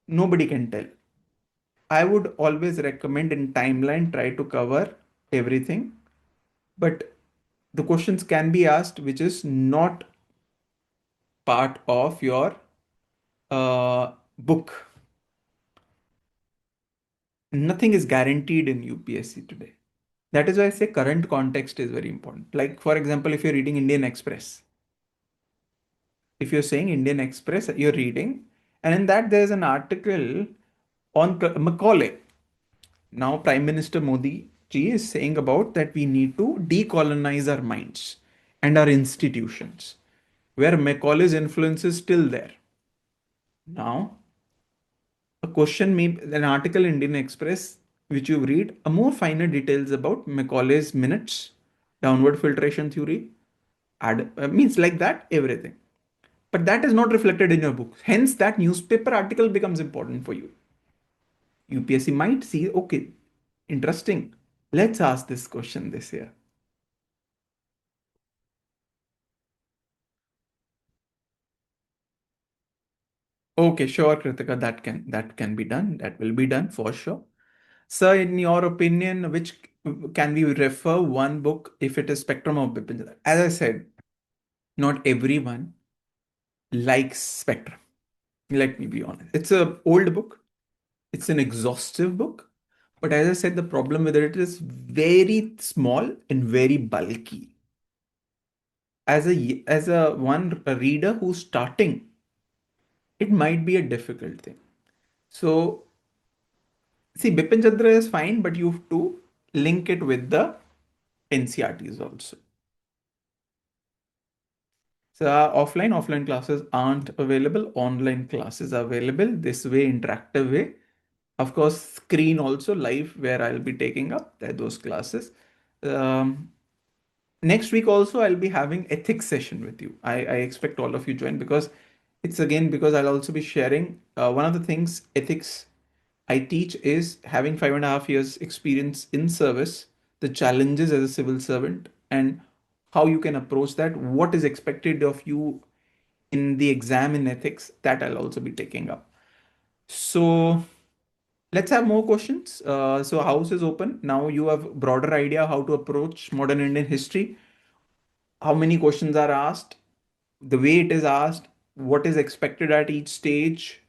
nobody can tell. I would always recommend in timeline, try to cover everything. But the questions can be asked, which is not part of your book. Nothing is guaranteed in UPSC today. That is why I say current context is very important. Like, for example, if you're reading Indian Express, if you're saying Indian Express, you're reading, and in that there's an article on Macaulay. Now, Prime Minister Modi ji is saying about that we need to decolonize our minds and our institutions, where Macaulay's influence is still there. Now, a question may an article in Indian Express which you read a more finer details about Macaulay's minutes, downward filtration theory, means like that everything. But that is not reflected in your book. Hence, that newspaper article becomes important for you. UPSC might see, okay, interesting. Let's ask this question this year. Okay, sure, Kritika, that can be done. That will be done for sure. Sir, in your opinion, which can we refer one book if it is Spectrum of Bipin Chandra? As I said, not everyone likes Spectrum. Let me be honest. It's a old book. It's an exhaustive book. But as I said, the problem with it is very small and very bulky. As a one a reader who's starting, it might be a difficult thing. So see, Bipin Chandra is fine, but you have to link it with the NCRTs also. So offline classes aren't available. Online classes are available this way, interactive way. Of course, screen also live where I'll be taking up those classes. Um, Next week also I'll be having ethics session with you. I expect all of you join because it's again because I'll also be sharing one of the things ethics I teach is having 5.5 years experience in service, the challenges as a civil servant, and how you can approach that, what is expected of you in the exam in ethics, that I'll also be taking up. So let's have more questions. So house is open. Now you have broader idea how to approach modern Indian history, how many questions are asked, the way it is asked, what is expected at each stage,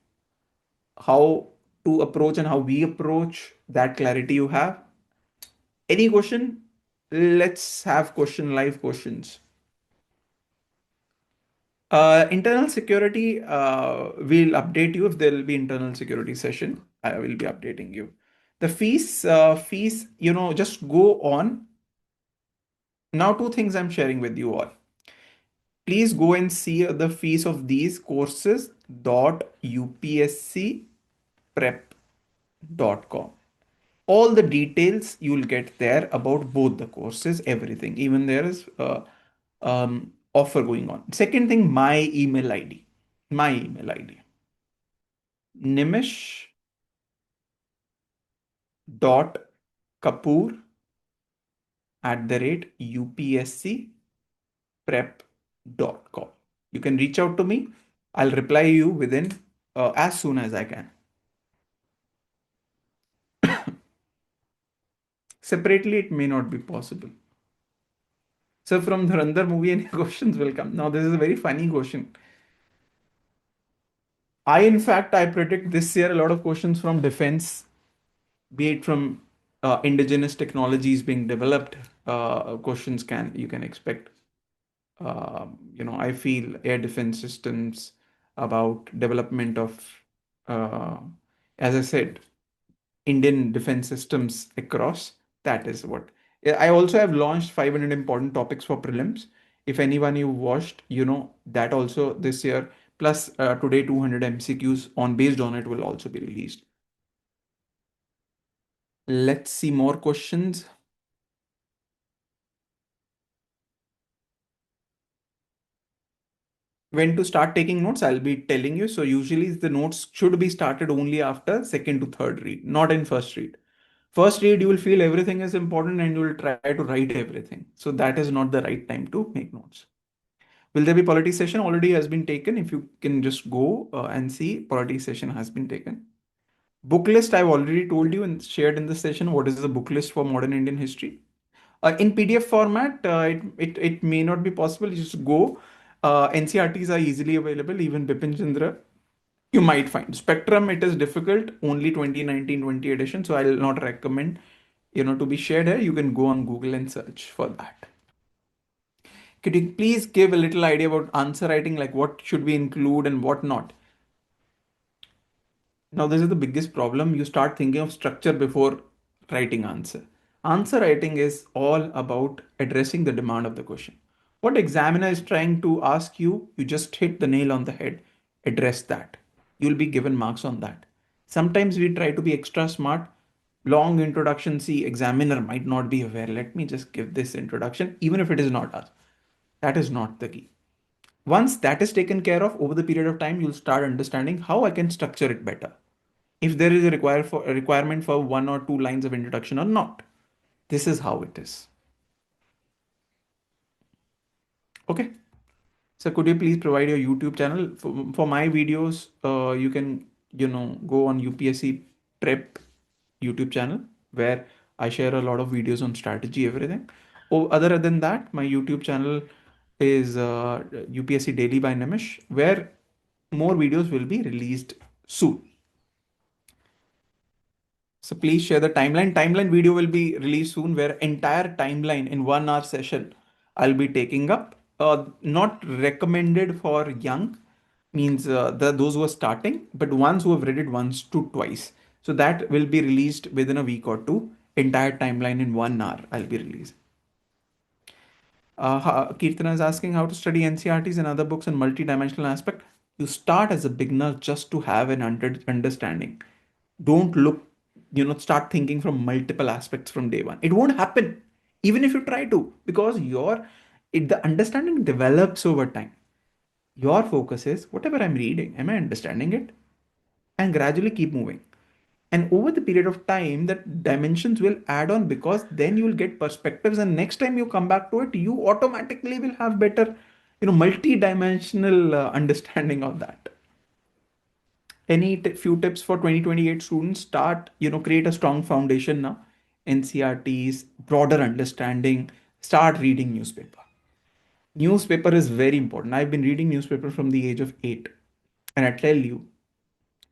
how to approach and how we approach, that clarity you have. Any question? Let's have live questions. Internal security, we'll update you if there will be internal security session. I will be updating you. The fees, just go on. Now, two things I'm sharing with you all. Please go and see the fees of these courses dot upscprep.com. All the details you'll get there about both the courses, everything. Even there is offer going on. Second thing, my email ID. My email ID. Nimish dot Kapoor @ UPSCprep.com. You can reach out to me. I'll reply you within as soon as I can. Separately, it may not be possible. So from the Dhurandhar movie, any questions will come. Now, this is a very funny question. In fact, I predict this year a lot of questions from defense, be it from indigenous technologies being developed. Questions you can expect. I feel air defense systems about development of, uh, as I said, Indian defense systems across. That is what. Yeah, I also have launched 500 important topics for prelims. If anyone you watched, that also this year. Plus today 200 MCQs on based on it will also be released. Let's see more questions. When to start taking notes, I'll be telling you. So usually the notes should be started only after second to third read, not in first read. First read, you will feel everything is important and you will try to write everything. So that is not the right time to make notes. Will there be polity session? Already has been taken. If you can just go and see, polity session has been taken. Book list, I've already told you and shared in this session what is the book list for modern Indian history. In PDF format, it may not be possible. You just go. NCRTs are easily available, even Bipin Chandra. You might find Spectrum, it is difficult, only 2019-20 edition. So I'll not recommend, to be shared here. You can go on Google and search for that. Could you please give a little idea about answer writing, like what should we include and what not? Now, this is the biggest problem. You start thinking of structure before writing answer. Answer writing is all about addressing the demand of the question. What examiner is trying to ask you, you just hit the nail on the head. Address that. You'll be given marks on that. Sometimes we try to be extra smart. Long introduction, see, examiner might not be aware. Let me just give this introduction, even if it is not us. That is not the key. Once that is taken care of over the period of time, you'll start understanding how I can structure it better. If there is a requirement for 1 or 2 lines of introduction or not. This is how it is. Okay. So could you please provide your YouTube channel for my videos? You can, go on UPSC Prep YouTube channel where I share a lot of videos on strategy, everything. Other than that, my YouTube channel is UPSC Daily by Nimish, where more videos will be released soon. So please share the timeline. Timeline video will be released soon, where entire timeline in 1 hour session I'll be taking up. Not recommended for young, means those who are starting, but ones who have read it once to twice. So that will be released within a week or two. Entire timeline in 1 hour I'll be releasing. Kirtana is asking how to study NCRTs and other books in multi-dimensional aspect. You start as a beginner just to have an understanding. Don't look, start thinking from multiple aspects from day one. It won't happen, even if you try to, because the understanding develops over time. Your focus is whatever I'm reading, am I understanding it? And gradually keep moving. And over the period of time, that dimensions will add on, because then you will get perspectives. And next time you come back to it, you automatically will have better, multi-dimensional understanding of that. Any few tips for 2028 students? Start, create a strong foundation now. NCRTs, broader understanding, start reading newspaper. Newspaper is very important. I've been reading newspaper from the age of 8, and I tell you,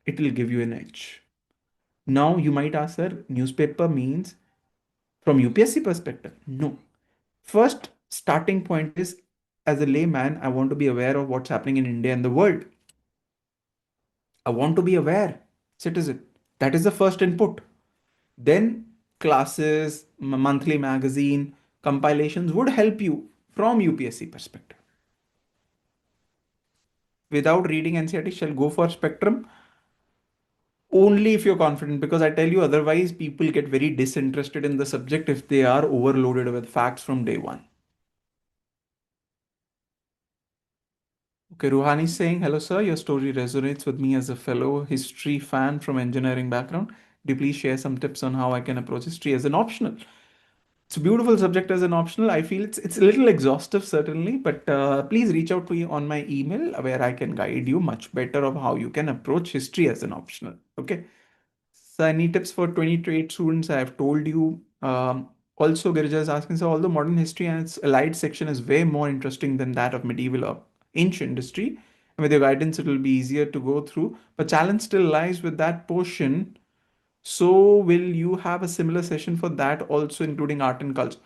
it will give you an edge. Now you might ask, sir, newspaper means from UPSC perspective? No. First starting point is, as a layman, I want to be aware of what's happening in India and the world. I want to be aware, citizen. That is the first input. Then classes, monthly magazine, compilations would help you from UPSC perspective. Without reading NCRT, shall go for spectrum only if you're confident, because I tell you, otherwise people get very disinterested in the subject if they are overloaded with facts from day one. Okay, Ruhani is saying, hello sir, your story resonates with me as a fellow history fan from engineering background. Do you please share some tips on how I can approach history as an optional? It's a beautiful subject as an optional. I feel it's a little exhaustive, certainly, but please reach out to me on my email where I can guide you much better of how you can approach history as an optional. Okay. So any tips for 28 students? I have told you. Also, Girija is asking, so although modern history and its allied section is way more interesting than that of medieval or ancient history, and with your guidance, it will be easier to go through. But challenge still lies with that portion. So will you have a similar session for that also, including art and culture?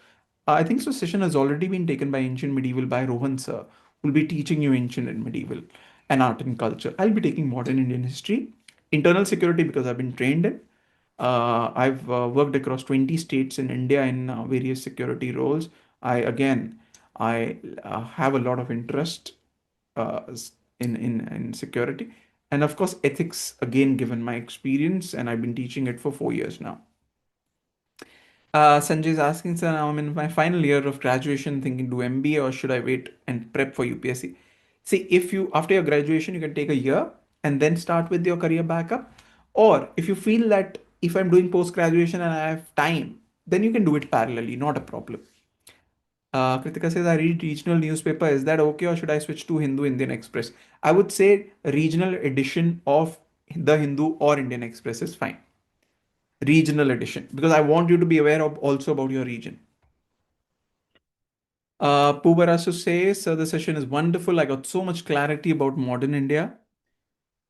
I think so. Session has already been taken by ancient medieval by Rohan sir, who will be teaching you ancient and medieval and art and culture. I'll be taking modern Indian history, internal security, because I've been trained in. I've worked across 20 states in India in various security roles. I have a lot of interest uh, in security, and of course ethics, again, given my experience, and I've been teaching it for 4 years now. Sanjay is asking, sir, now I'm in my final year of graduation, thinking do MBA or should I wait and prep for UPSC? See, if you, after your graduation, you can take a year and then start with your career backup. Or if you feel that if I'm doing post graduation and I have time, then you can do it parallelly, not a problem. Kritika says, I read regional newspaper. Is that okay, or should I switch to Hindu Indian Express? I would say regional edition of the Hindu or Indian Express is fine. Regional edition, because I want you to be aware of also about your region. Pubarasu says, the session is wonderful. I got so much clarity about modern India.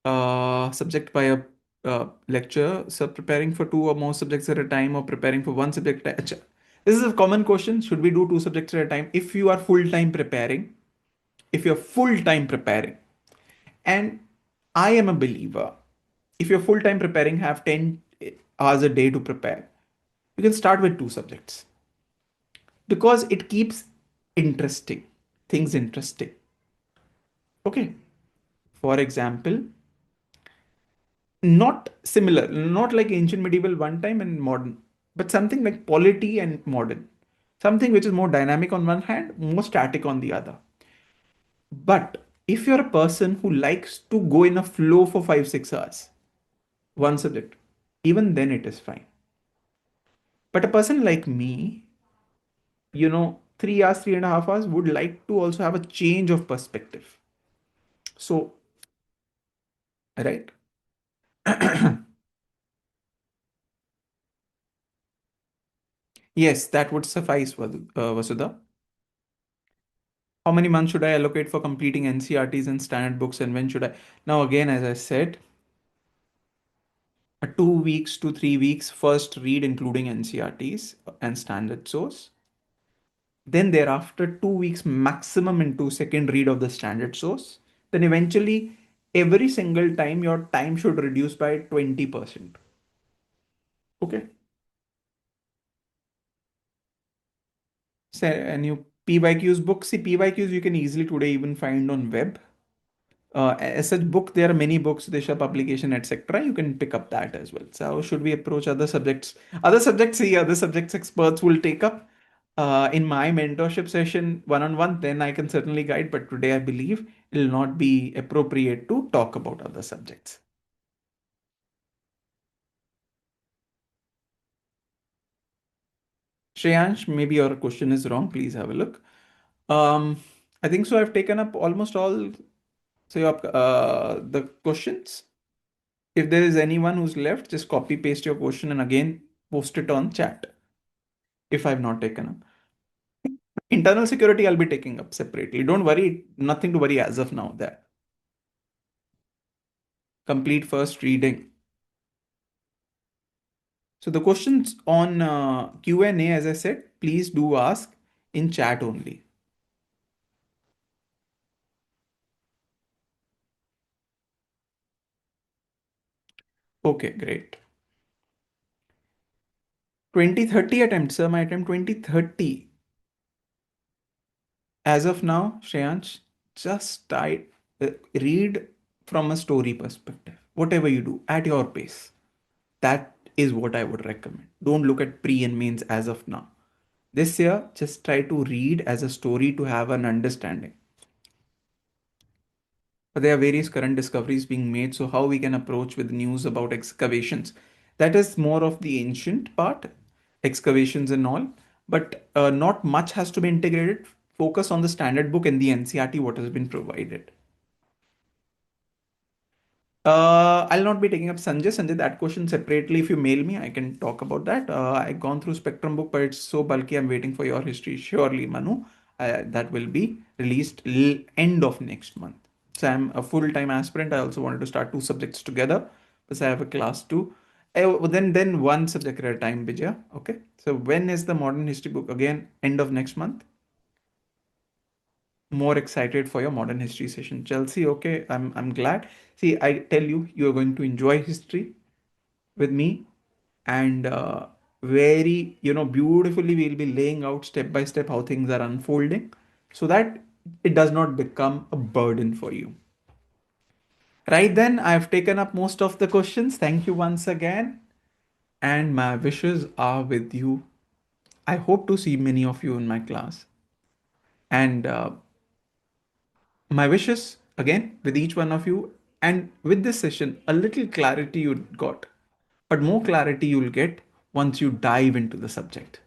Subject by a lecture. So preparing for two or more subjects at a time, or preparing for one subject at a time. This is a common question. Should we do two subjects at a time? If you are full-time preparing, and I am a believer, if you're full-time preparing, have 10 hours a day to prepare, you can start with two subjects, because it keeps interesting things interesting. Okay. For example, not similar, not like ancient medieval one time and modern, but something like polity and modern, something which is more dynamic on one hand, more static on the other. But if you're a person who likes to go in a flow for 5 6 hours, one subject, even then it is fine. But a person like me, 3 hours, 3.5 hours, would like to also have a change of perspective. So, right. Yes, that would suffice, Vasudha. How many months should I allocate for completing NCRTs and standard books, and when should I? Now, again, as I said, 2 weeks to 3 weeks, first read including NCRTs and standard source. Then thereafter, 2 weeks maximum into second read of the standard source. Then eventually, every single time, your time should reduce by 20%. Okay. So, and you PYQs book. See, PYQs you can easily today even find on web. As such book, there are many books, Disha publication, etc. You can pick up that as well. So how should we approach other subjects? Other subjects experts will take up in my mentorship session one-on-one. Then I can certainly guide. But today I believe it will not be appropriate to talk about other subjects. Shreyansh, maybe your question is wrong. Please have a look. Um, I think so. I've taken up almost all. So the questions. If there is anyone who's left, just copy paste your question and again post it on chat. If I've not taken up internal security, I'll be taking up separately. Don't worry, nothing to worry as of now. There, complete first reading. So the questions on Q&A, as I said, please do ask in chat only. Okay, great. 2030 attempts, sir. My attempt 2030. As of now, Shreyansh, just read from a story perspective. Whatever you do, at your pace. That is what I would recommend. Don't look at pre and mains as of now. This year, just try to read as a story to have an understanding. But there are various current discoveries being made, so how we can approach with news about excavations. That is more of the ancient part, excavations and all. But not much has to be integrated. Focus on the standard book and the NCRT, what has been provided. I'll not be taking up Sanjay. Sanjay, that question separately. If you mail me, I can talk about that. I've gone through Spectrum book, but it's so bulky. I'm waiting for your history. Surely, Manu, that will be released end of next month. So I'm a full-time aspirant. I also wanted to start two subjects together because I have a class too. Then one subject at a time, Vijaya. Okay. So when is the modern history book? Again, end of next month. More excited for your modern history session. Chelsea, okay, I'm glad. See, I tell you, you're going to enjoy history with me, and very, beautifully we'll be laying out step by step how things are unfolding so that it does not become a burden for you. Right then, I've taken up most of the questions. Thank you once again, and my wishes are with you. I hope to see many of you in my class. And my wishes again with each one of you, and with this session a little clarity you got, but more clarity you'll get once you dive into the subject.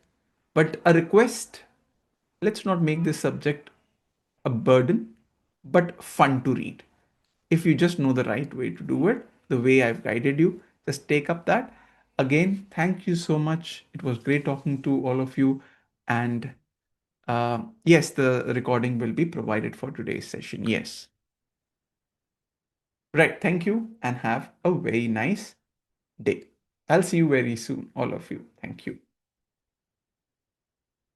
But a request, let's not make this subject a burden but fun to read. If you just know the right way to do it, the way I've guided you, just take up that. Again, thank you so much. It was great talking to all of you. And yes, the recording will be provided for today's session. Yes. Right. Thank you and have a very nice day. I'll see you very soon, all of you. Thank you.